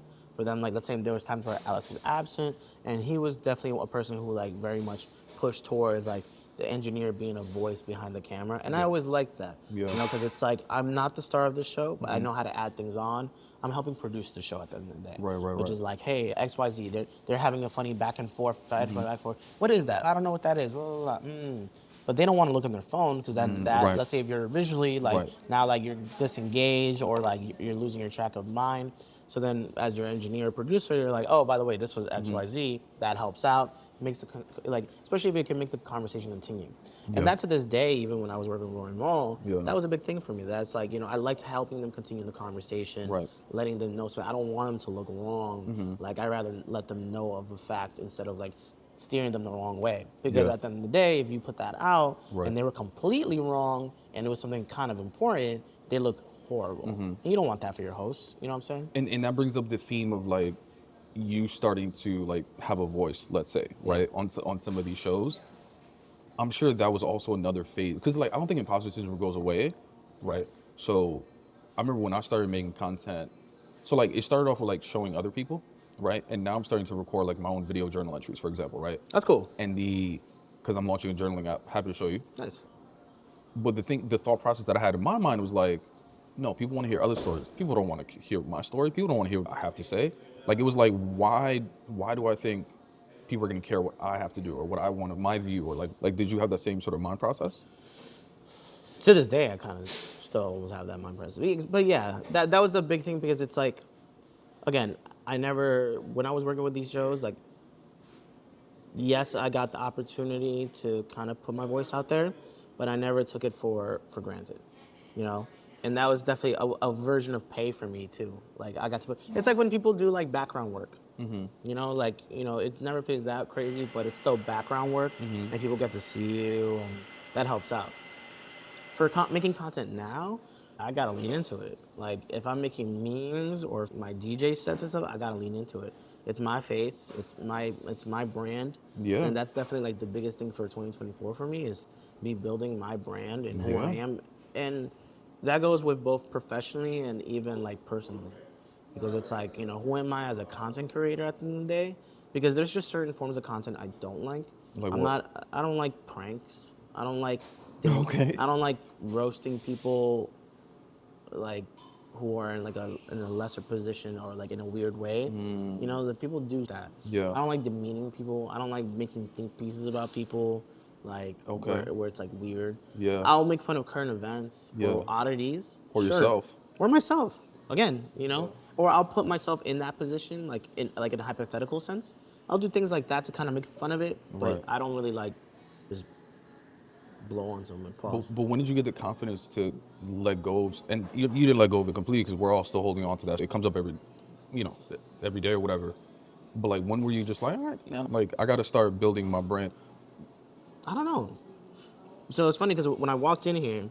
[SPEAKER 2] like let's say there was times where Alex was absent, and he was definitely a person who like very much pushed towards like the engineer being a voice behind the camera, and I always liked that. You know, because it's like I'm not the star of the show, but I know how to add things on. I'm helping produce the show at the end of the day. Which is like, hey, XYZ, they're having a funny back and forth, back and forth. What is that? I don't know what that is. Blah, blah, blah. But they don't want to look on their phone because let's say if you're visually like now like you're disengaged or like you're losing your track of mind. So then as your engineer or producer, you're like, oh, by the way, this was XYZ. That helps out. Makes especially if it can make the conversation continue. And that to this day, even when I was working with Rory Mal, that was a big thing for me. That's like, you know, I liked helping them continue the conversation, letting them know. So I don't want them to look wrong. Like I rather let them know of a fact instead of like steering them the wrong way. Because at the end of the day, if you put that out and they were completely wrong and it was something kind of important, they look horrible. And you don't want that for your hosts. You know what I'm saying?
[SPEAKER 1] And that brings up the theme of like you starting to like have a voice, let's say, right, on some of these shows. I'm sure that was also another phase, because like I don't think imposter syndrome goes away, right? So I remember when I started making content, so like it started off with like showing other people, right? And now I'm starting to record like my own video journal entries, for example, right?
[SPEAKER 2] That's cool.
[SPEAKER 1] And because I'm launching a journaling app, happy to show you.
[SPEAKER 2] Nice.
[SPEAKER 1] But the thought process that I had in my mind was like, no, people want to hear other stories. People don't want to hear my story. People don't want to hear what I have to say. Like it was like, why do I think people are going to care what I have to do or what I want of my view, or like did you have that same sort of mind process?
[SPEAKER 2] To this day, I kind of still always have that mind process. But yeah, that was the big thing, because it's like, again, when I was working with these shows, like, yes, I got the opportunity to kind of put my voice out there, but I never took it for granted, you know? And that was definitely a version of pay for me too. Like I got to it's like when people do like background work, you know, like, you know, it never pays that crazy, but it's still background work and people get to see you, and that helps out. For making content now, I gotta lean into it. Like if I'm making memes or my DJ sets and stuff, I gotta lean into it. It's my face, it's my brand. And that's definitely like the biggest thing for 2024 for me, is me building my brand and who I am. And that goes with both professionally and even like personally, because it's like, you know, who am I as a content creator at the end of the day? Because there's just certain forms of content I don't like. I don't like pranks. I don't like, I don't like roasting people like who are in like in a lesser position or like in a weird way. You know, the people do that. I don't like demeaning people. I don't like making think pieces about people. Like where it's like weird. I'll make fun of current events or oddities.
[SPEAKER 1] Or yourself.
[SPEAKER 2] Or myself. Again, you know? Or I'll put myself in that position, like in a hypothetical sense. I'll do things like that to kind of make fun of it, but I don't really like just blow on someone.
[SPEAKER 1] But when did you get the confidence to let go of, and you didn't let go of it completely because we're all still holding on to that. It comes up every day or whatever. But like, when were you just like, all right, like I got to start building my brand?
[SPEAKER 2] I don't know. So it's funny because when I walked in here,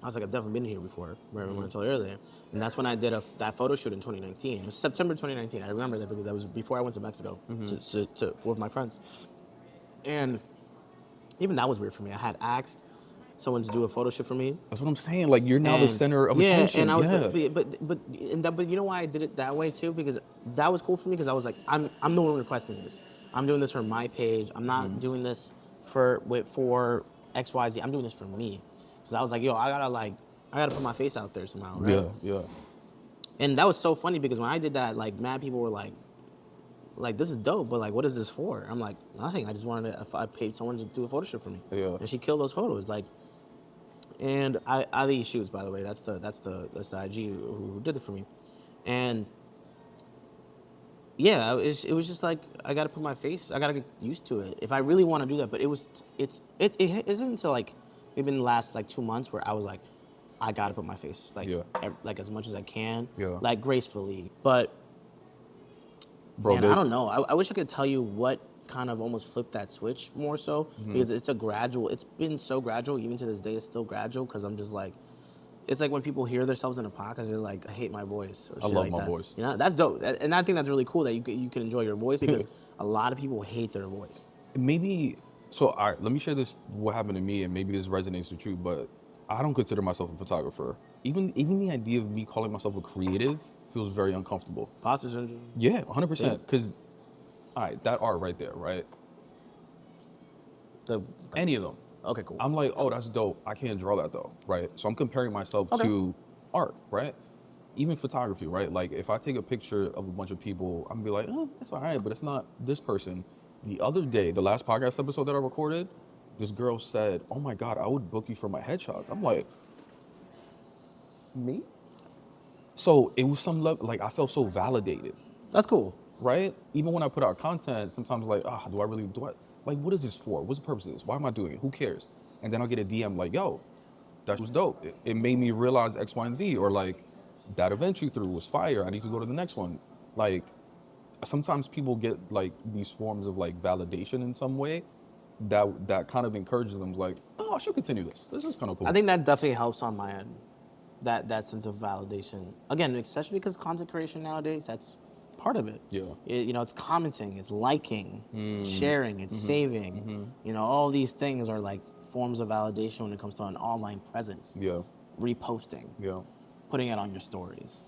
[SPEAKER 2] I was like, I've definitely been here before, where I told you earlier. And that's when I did that photo shoot in 2019. It was September 2019. I remember that because that was before I went to Mexico with my friends. And even that was weird for me. I had asked someone to do a photo shoot for me.
[SPEAKER 1] That's what I'm saying. Like, you're now the center of attention.
[SPEAKER 2] But you know why I did it that way too? Because that was cool for me, because I was like, I'm the one requesting this. I'm doing this for my page. I'm not doing this for XYZ. I'm doing this for me. Because I was like, yo, I gotta put my face out there somehow, right?
[SPEAKER 1] Yeah.
[SPEAKER 2] And that was so funny because when I did that, like, mad people were like, like, this is dope, but like, what is this for? I'm like, nothing. I just wanted to, if I paid someone to do a photo shoot for me.
[SPEAKER 1] Yeah.
[SPEAKER 2] And she killed those photos. Like, and Ali Shoots, by the way, that's the IG who did it for me. And yeah, it was just like, I gotta put my face, I gotta get used to it if I really want to do that. But it isn't until like maybe in the last like 2 months where I was like, I gotta put my face like like as much as I can, like gracefully. But bro, man, I don't know. I wish I could tell you what kind of almost flipped that switch more so, because it's been so gradual. Even to this day, it's still gradual, because I'm just like, it's like when people hear themselves in a podcast, they're like, I hate my voice. Or shit, I love my voice. You know, that's dope. And I think that's really cool that you can enjoy your voice, because a lot of people hate their voice.
[SPEAKER 1] Maybe, so all right, let me share this, what happened to me, and maybe this resonates with you, but I don't consider myself a photographer. Even the idea of me calling myself a creative feels very uncomfortable.
[SPEAKER 2] Imposter syndrome?
[SPEAKER 1] Yeah, 100%. Because, all right, that art right there, right? Any of them.
[SPEAKER 2] Okay, cool.
[SPEAKER 1] I'm like, oh, that's dope. I can't draw that though, right? So I'm comparing myself to art, right? Even photography, right? Like if I take a picture of a bunch of people, I'm gonna be like, oh, it's all right, but it's not this person. The other day, the last podcast episode that I recorded, this girl said, oh my God, I would book you for my headshots. I'm like, me? So it was some level, like I felt so validated.
[SPEAKER 2] That's cool.
[SPEAKER 1] Right? Even when I put out content, sometimes like, like, what is this for? What's the purpose of this? Why am I doing it? Who cares? And then I'll get a DM like, yo, that was dope. It made me realize X, Y, and Z. Or like, that event you threw was fire. I need to go to the next one. Like, sometimes people get like these forms of like validation in some way that kind of encourages them, like, oh, I should continue this. This is kind of cool.
[SPEAKER 2] I think that definitely helps on my end, that sense of validation. Again, especially because content creation nowadays, that's part of it.
[SPEAKER 1] Yeah.
[SPEAKER 2] You know, it's commenting, it's liking, sharing, it's saving. You know, all these things are like forms of validation when it comes to an online presence.
[SPEAKER 1] Yeah.
[SPEAKER 2] Reposting.
[SPEAKER 1] Yeah.
[SPEAKER 2] Putting it on your stories.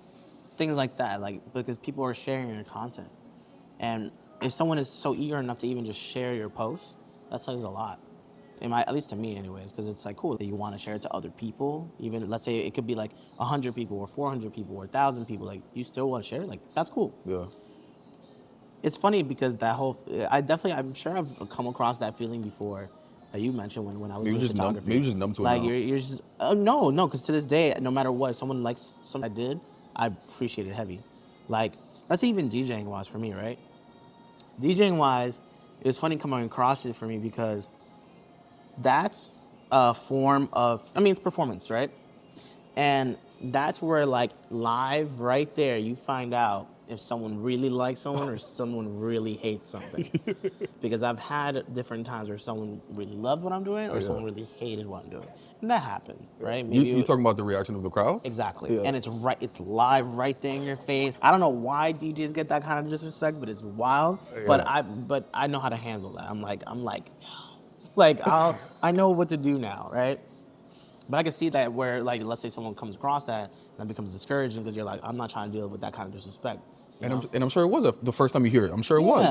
[SPEAKER 2] Things like that, like, because people are sharing your content. And if someone is so eager enough to even just share your post, that says a lot. At least to me anyways, because it's like cool that you want to share it to other people. Even, let's say it could be like 100 people or 400 people or 1,000 people, like you still want to share it, like that's cool.
[SPEAKER 1] Yeah. It's
[SPEAKER 2] funny because I'm sure I've come across that feeling before that you mentioned when I was doing photography.
[SPEAKER 1] Maybe just numb to it
[SPEAKER 2] like
[SPEAKER 1] now.
[SPEAKER 2] You're just, no, because to this day, no matter what, someone likes something I did, I appreciate it heavy. Like, let's say even DJing wise for me, right? DJing wise, it's funny coming across it for me because that's a form of, it's performance, right? And that's where like live right there, you find out if someone really likes someone or someone really hates something. Because I've had different times where someone really loved what I'm doing or someone really hated what I'm doing. And that happens, right?
[SPEAKER 1] Maybe you talking about the reaction of the crowd?
[SPEAKER 2] Exactly. Yeah. And it's live right there in your face. I don't know why DJs get that kind of disrespect, but it's wild. Yeah. But I know how to handle that. I'm like, I know what to do now, right? But I can see that where, like, let's say someone comes across that, and that becomes discouraging because you're like, I'm not trying to deal with that kind of disrespect.
[SPEAKER 1] And I'm sure it was the first time you hear it. I'm sure it was.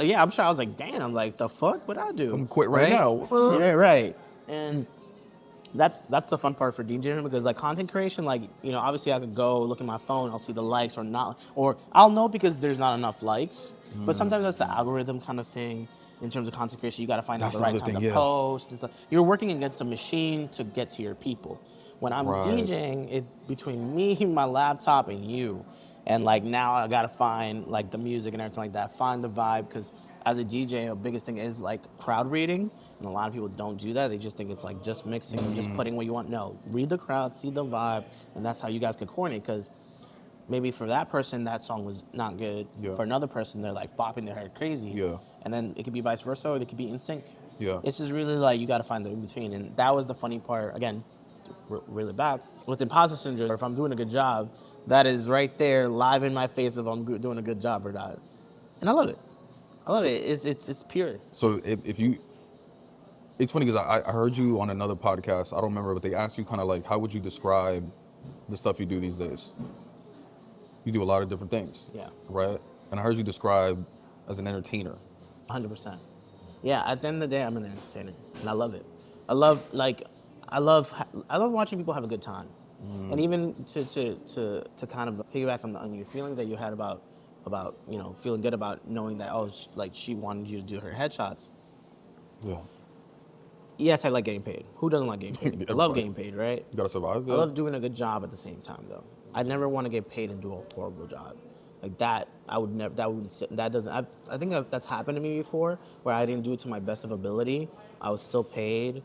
[SPEAKER 2] Yeah, I'm sure I was like, damn, like, the fuck? What'd I do?
[SPEAKER 1] I'm quit right now.
[SPEAKER 2] Yeah, right. And that's the fun part for DJing, because like content creation, like, obviously I could go look at my phone, I'll see the likes or not, or I'll know because there's not enough likes. But sometimes that's the algorithm kind of thing. In terms of content creation, you got to find out the right time to post and stuff. You're working against a machine to get to your people. When I'm DJing, it's between me, my laptop, and you. And like now I got to find like the music and everything like that, find the vibe, because as a DJ, the biggest thing is like crowd reading. And a lot of people don't do that. They just think it's like just mixing and just putting what you want. No, read the crowd, see the vibe, and that's how you guys can coordinate, because maybe for that person, that song was not good. Yeah. For another person, they're like bopping their head crazy. Yeah. And then it could be vice versa, or they could be in sync. Yeah. It's just really like, you got to find the in between. And that was the funny part, again, really back. With imposter syndrome, if I'm doing a good job, that is right there live in my face if I'm doing a good job or not. And I love it. It's pure.
[SPEAKER 1] So if you, it's funny because I heard you on another podcast, I don't remember, but they asked you kind of like, how would you describe the stuff you do these days? You do a lot of different things. Yeah. Right? And I heard you describe as an entertainer.
[SPEAKER 2] 100%. Yeah, at the end of the day, I'm an entertainer, and I love it. I love watching people have a good time. And even to kind of piggyback on your feelings that you had about about, you know, feeling good about knowing that, oh, like she wanted you to do her headshots.
[SPEAKER 1] Yeah.
[SPEAKER 2] Yes, I like getting paid. Who doesn't like getting paid? I love getting paid, right?
[SPEAKER 1] You gotta survive.
[SPEAKER 2] I love doing a good job at the same time, though. I never want to get paid and do a horrible job. Like that, I would never. That doesn't. I think that's happened to me before, where I didn't do it to my best of ability. I was still paid,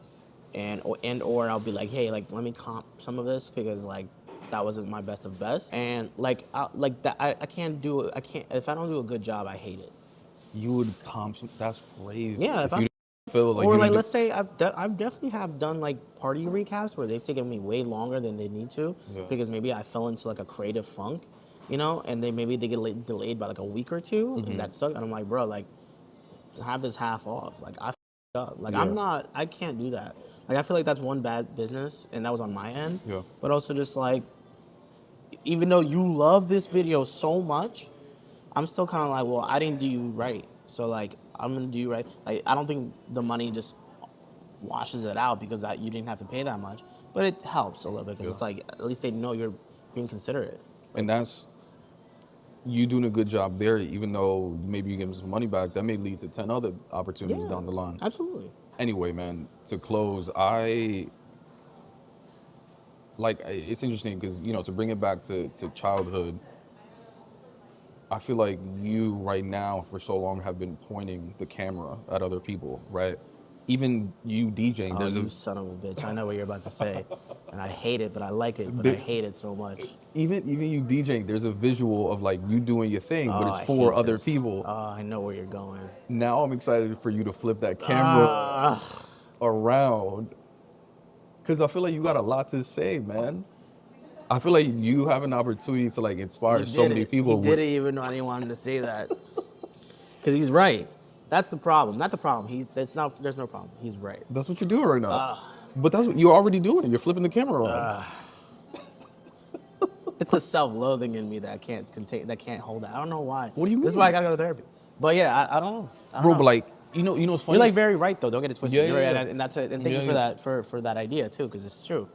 [SPEAKER 2] or I'll be like, hey, like let me comp some of this because like that wasn't my best of best, and like that. I can't do it. I can't if I don't do a good job. I hate it.
[SPEAKER 1] You would comp. That's crazy.
[SPEAKER 2] Yeah,
[SPEAKER 1] if you feel like
[SPEAKER 2] or
[SPEAKER 1] you
[SPEAKER 2] like
[SPEAKER 1] didn't
[SPEAKER 2] let's say I've definitely have done like party recaps where they've taken me way longer than they need to because maybe I fell into like a creative funk, you know, and maybe they get delayed by like a week or two, and that sucked. And I'm like, bro, like have this half off. Like I f***ed up. Like I can't do that. Like I feel like that's one bad business, and that was on my end.
[SPEAKER 1] Yeah.
[SPEAKER 2] But also just like, even though you love this video so much, I'm still kind of like, well, I didn't do you right. So like, I'm gonna do you right. Like, I don't think the money just washes it out because you didn't have to pay that much, but it helps a little bit because it's like at least they know you're being considerate.
[SPEAKER 1] And that's you doing a good job there, even though maybe you give them some money back. That may lead to 10 other opportunities down the line.
[SPEAKER 2] Absolutely.
[SPEAKER 1] Anyway, man, to close, it's interesting because, you know, to bring it back to childhood, I feel like you right now for so long have been pointing the camera at other people, right? Even you DJing,
[SPEAKER 2] Oh, you son of a bitch! I know what you're about to say, and I hate it, but I like it. But I hate it so much.
[SPEAKER 1] Even you DJing, there's a visual of like you doing your thing, but it's for other people.
[SPEAKER 2] Oh, I know where you're going.
[SPEAKER 1] Now I'm excited for you to flip that camera around, because I feel like you got a lot to say, man. I feel like you have an opportunity to like inspire so many people.
[SPEAKER 2] He didn't even know I didn't want him to say that, because he's right. That's the problem. Not the problem. There's no problem. He's right.
[SPEAKER 1] That's what you're doing right now. But that's what you're already doing. You're flipping the camera around.
[SPEAKER 2] It's the self-loathing in me that I can't contain. That can't hold that. I don't know why.
[SPEAKER 1] What do you mean?
[SPEAKER 2] This is why I gotta go to therapy. But yeah, I don't know.
[SPEAKER 1] Bro, but like you know what's funny?
[SPEAKER 2] You're like very right though. Don't get it twisted.
[SPEAKER 1] Yeah,
[SPEAKER 2] You're
[SPEAKER 1] yeah.
[SPEAKER 2] right, and that's it. And thank you for that for that idea too, because it's true.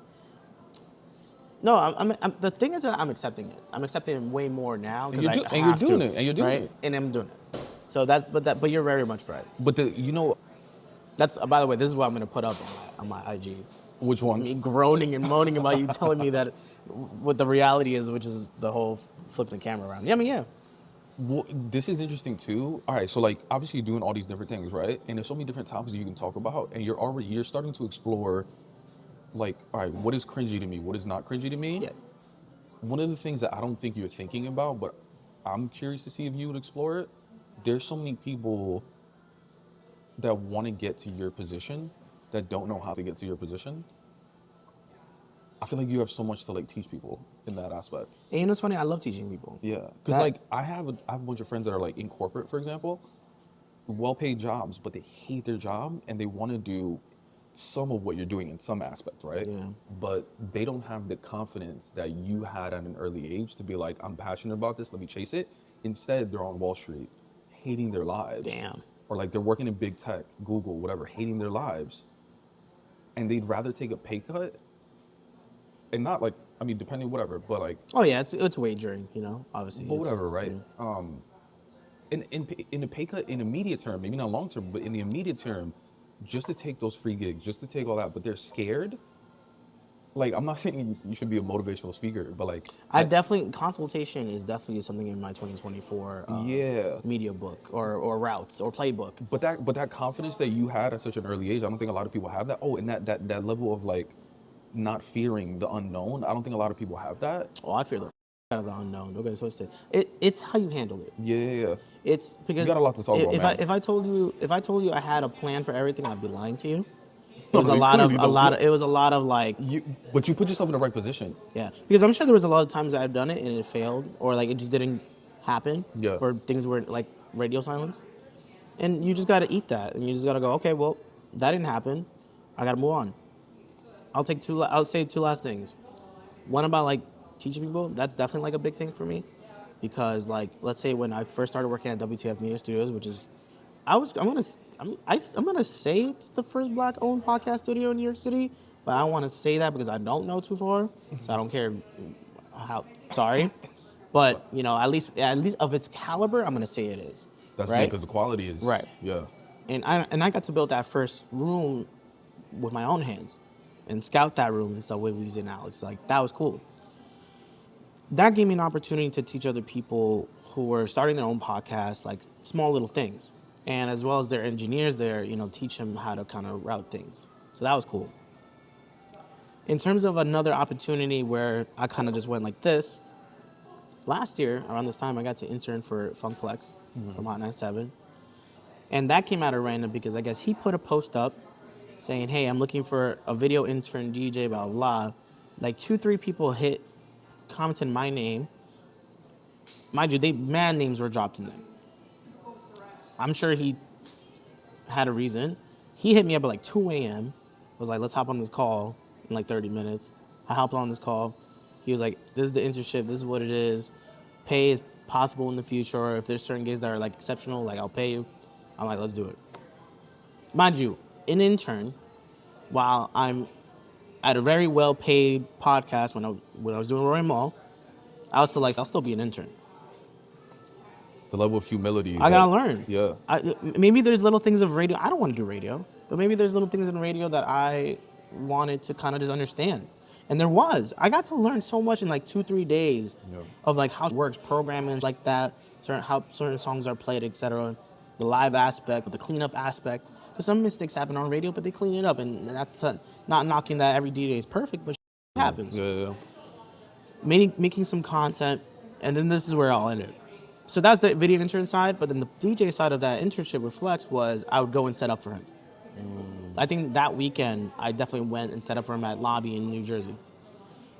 [SPEAKER 2] No, I'm the thing is that I'm accepting it. I'm accepting it way more now because
[SPEAKER 1] you're doing it.
[SPEAKER 2] And I'm doing it. So but you're very much right.
[SPEAKER 1] But
[SPEAKER 2] That's by the way, this is what I'm gonna put up on my IG.
[SPEAKER 1] which one?
[SPEAKER 2] Me groaning and moaning about you telling me that what the reality is, which is the whole flipping the camera around. Yeah, I mean, yeah.
[SPEAKER 1] Well, this is interesting too. All right, so like obviously you're doing all these different things, right? And there's so many different topics you can talk about, and you're starting to explore, like, all right, what is cringy to me? What is not cringy to me?
[SPEAKER 2] Yeah.
[SPEAKER 1] One of the things that I don't think you're thinking about, but I'm curious to see if you would explore it. There's so many people that want to get to your position that don't know how to get to your position. I feel like you have so much to like teach people in that aspect.
[SPEAKER 2] And you know what's funny? I love teaching people.
[SPEAKER 1] Yeah, because like I have a bunch of friends that are like in corporate, for example, well-paid jobs, but they hate their job and they want to do some of what you're doing in some aspect, right?
[SPEAKER 2] Yeah.
[SPEAKER 1] But they don't have the confidence that you had at an early age to be like, I'm passionate about this, let me chase it. Instead, they're on Wall Street, hating their lives.
[SPEAKER 2] Damn.
[SPEAKER 1] Or like they're working in big tech, Google, whatever, hating their lives. And they'd rather take a pay cut and not like, I mean, depending, whatever, but like.
[SPEAKER 2] Oh yeah, it's wagering, you know, obviously.
[SPEAKER 1] But whatever, right? In a pay cut, in immediate term, maybe not long term, but in the immediate term, just to take those free gigs, just to take all that, but they're scared. Like, I'm not saying you should be a motivational speaker, but like.
[SPEAKER 2] Consultation is definitely something in my 2024 media book or routes or playbook.
[SPEAKER 1] But that confidence that you had at such an early age, I don't think a lot of people have that. Oh, and that level of like not fearing the unknown, I don't think a lot of people have that.
[SPEAKER 2] Oh, I fear the out of the unknown. Don't get it twisted. It's how you handle it.
[SPEAKER 1] Yeah.
[SPEAKER 2] It's because
[SPEAKER 1] you got a lot to talk about, man.
[SPEAKER 2] If I told you I had a plan for everything, I'd be lying to you. It was a lot of like.
[SPEAKER 1] But you put yourself in the right position.
[SPEAKER 2] Yeah, because I'm sure there was a lot of times that I've done it and it failed, or like it just didn't happen.
[SPEAKER 1] Yeah.
[SPEAKER 2] Or things were like radio silence, and you just got to eat that, and you just got to go, okay, well, that didn't happen. I got to move on. I'll say two last things. One about like teaching people. That's definitely like a big thing for me, because like let's say when I first started working at WTF Media Studios, which is I'm gonna say it's the first Black-owned podcast studio in New York City, but I want to say that because I don't know too far, so I don't care how. Sorry, But you know, at least of its caliber, I'm gonna say it is.
[SPEAKER 1] That's
[SPEAKER 2] right?
[SPEAKER 1] because the quality is
[SPEAKER 2] Right.
[SPEAKER 1] Yeah.
[SPEAKER 2] And I got to build that first room with my own hands, and scout that room and stuff with Weezy and Alex. Like that was cool. That gave me an opportunity to teach other people who were starting their own podcasts, like small little things, and as well as their engineers there, you know, teach them how to kind of route things. So that was cool. In terms of another opportunity where I kind of just went like this, last year around this time I got to intern for Funk Flex from Hot 97, and that came out of random because I guess he put a post up saying, "Hey, I'm looking for a video intern DJ, blah blah blah." Like 2-3 people commented my name. Mind you, man names were dropped in there. I'm sure he had a reason. He hit me up at like 2 a.m. Was like, let's hop on this call in like 30 minutes. I hopped on this call. He was like, this is the internship. This is what it is. Pay is possible in the future. Or if there's certain gigs that are like exceptional, like I'll pay you. I'm like, let's do it. Mind you, an intern, while I'm at a very well-paid podcast when I was doing Rory Mal, I was still like, I'll still be an intern.
[SPEAKER 1] The level of humility.
[SPEAKER 2] I gotta learn.
[SPEAKER 1] Yeah.
[SPEAKER 2] Maybe there's little things of radio. I don't want to do radio, but maybe there's little things in radio that I wanted to kind of just understand. And there was. I got to learn so much in like 2-3 days of like how it works, programming like that, how certain songs are played, etc. The live aspect, the cleanup aspect. Because some mistakes happen on radio, but they clean it up, and that's not knocking that every DJ is perfect, but it happens.
[SPEAKER 1] Yeah.
[SPEAKER 2] Making some content, and then this is where it all ended. So that's the video intern side, but then the DJ side of that internship with Flex was I would go and set up for him. I think that weekend, I definitely went and set up for him at Lobby in New Jersey.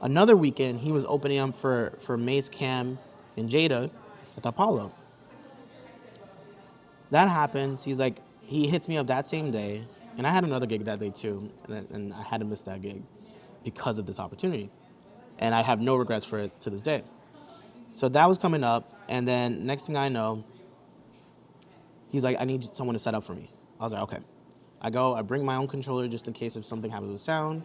[SPEAKER 2] Another weekend, he was opening up for Mace, Cam, and Jada at the Apollo. That happens. He hits me up that same day, and I had another gig that day too, and I had to miss that gig because of this opportunity. And I have no regrets for it to this day. So that was coming up, and then next thing I know, he's like, I need someone to set up for me. I was like, okay. I bring my own controller just in case if something happens with sound,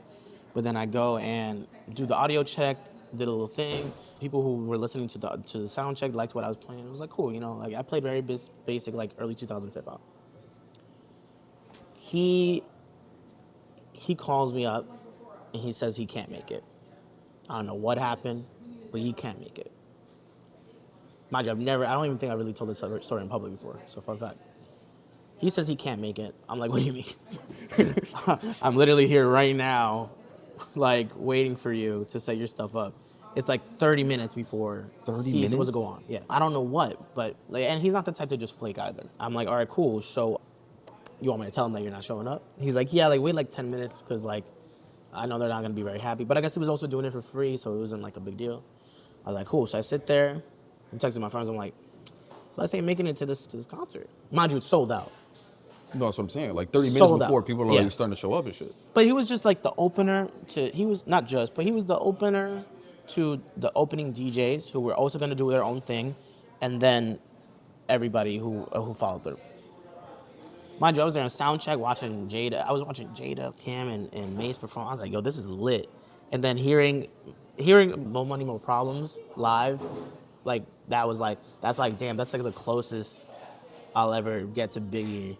[SPEAKER 2] but then I go and do the audio check, did a little thing. People who were listening to the sound check liked what I was playing. It was like, cool, you know, like I played very basic, like early 2000s hip hop. He calls me up, and he says he can't make it. I don't know what happened, but he can't make it. Mind you, I don't even think I really told this story in public before, so fun fact. He says he can't make it. I'm like, what do you mean? I'm literally here right now, like, waiting for you to set your stuff up. It's like 30 minutes before he's supposed to go on. Yeah, I don't know what, but, like, and he's not the type to just flake either. I'm like, all right, cool, so you want me to tell him that you're not showing up? He's like, yeah, like, wait like 10 minutes, because, like, I know they're not going to be very happy. But I guess he was also doing it for free, so it wasn't, like, a big deal. I was like, cool. So I sit there. I'm texting my friends. I'm like, let's say making it to this concert. Mind you, it's sold out.
[SPEAKER 1] No, that's what I'm saying. Like 30 minutes before,
[SPEAKER 2] out.
[SPEAKER 1] people are already starting to show up and shit.
[SPEAKER 2] But he was just like the opener he was the opener to the opening DJs who were also going to do their own thing, and then everybody who followed through. Mind you, I was there on soundcheck watching Jada. I was watching Jada, Cam, and Mace perform. I was like, yo, this is lit. And then hearing More Money, More Problems live, like, that's like, damn, that's like the closest I'll ever get to Biggie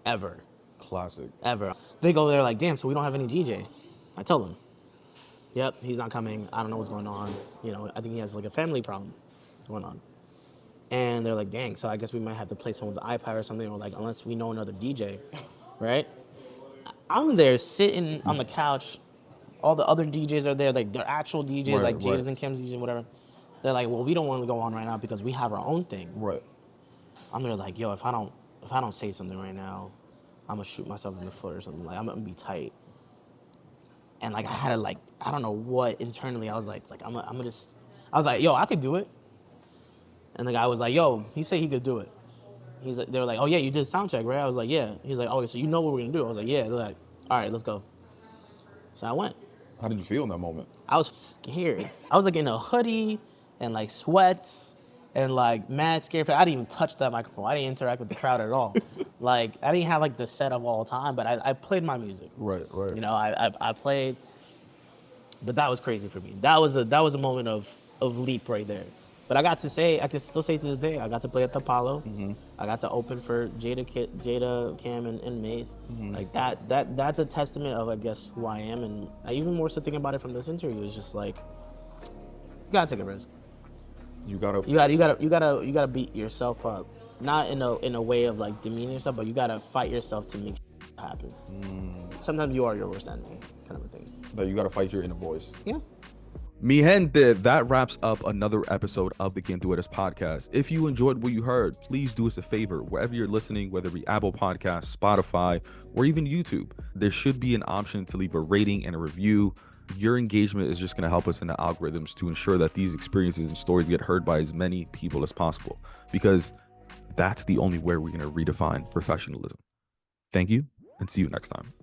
[SPEAKER 2] ever.
[SPEAKER 1] Classic.
[SPEAKER 2] Ever. They go there like, damn, so we don't have any DJ. I tell them, yep, he's not coming. I don't know what's going on. You know, I think he has like a family problem going on. And they're like, dang, so I guess we might have to play someone's iPad or something, or like, unless we know another DJ, right? I'm there sitting on the couch. All the other DJs are there, like they're actual DJs, like Jada's and Kim's DJs, whatever. They're like, well, we don't want to go on right now because we have our own thing.
[SPEAKER 1] Right.
[SPEAKER 2] I'm there like, yo, if I don't say something right now, I'm gonna shoot myself in the foot or something. Like, I'm gonna be tight. And like, I had to, like, I don't know what internally. I was like, I was like, yo, I could do it. And the guy was like, yo, he said he could do it. They were like, oh yeah, you did sound check, right? I was like, yeah. He's like, okay, so you know what we're gonna do? I was like, yeah. They're like, all right, let's go. So I went.
[SPEAKER 1] How did you feel in that moment?
[SPEAKER 2] I was scared. I was like in a hoodie and like sweats and like mad scared. I didn't even touch that microphone. I didn't interact with the crowd at all. Like, I didn't have like the set of all time, but I played my music.
[SPEAKER 1] Right.
[SPEAKER 2] You know, I played, but that was crazy for me. That was a moment of leap right there. But I can still say to this day, I got to play at the Apollo. I got to open for Jada, Cam, and Mace. Like that's a testament of, I guess, who I am. And I even more so thinking about it from this interview is just like, you gotta take a risk.
[SPEAKER 1] You gotta
[SPEAKER 2] beat yourself up, not in a way of like demeaning yourself, but you gotta fight yourself to make happen. Sometimes you are your worst enemy, kind of a thing.
[SPEAKER 1] that you gotta fight your inner voice.
[SPEAKER 2] Yeah.
[SPEAKER 1] Mi gente, that wraps up another episode of the Quién, Eres podcast. If you enjoyed what you heard, please do us a favor. Wherever you're listening, whether it be Apple Podcasts, Spotify, or even YouTube, there should be an option to leave a rating and a review. Your engagement is just going to help us in the algorithms to ensure that these experiences and stories get heard by as many people as possible, because that's the only way we're going to redefine professionalism. Thank you, and see you next time.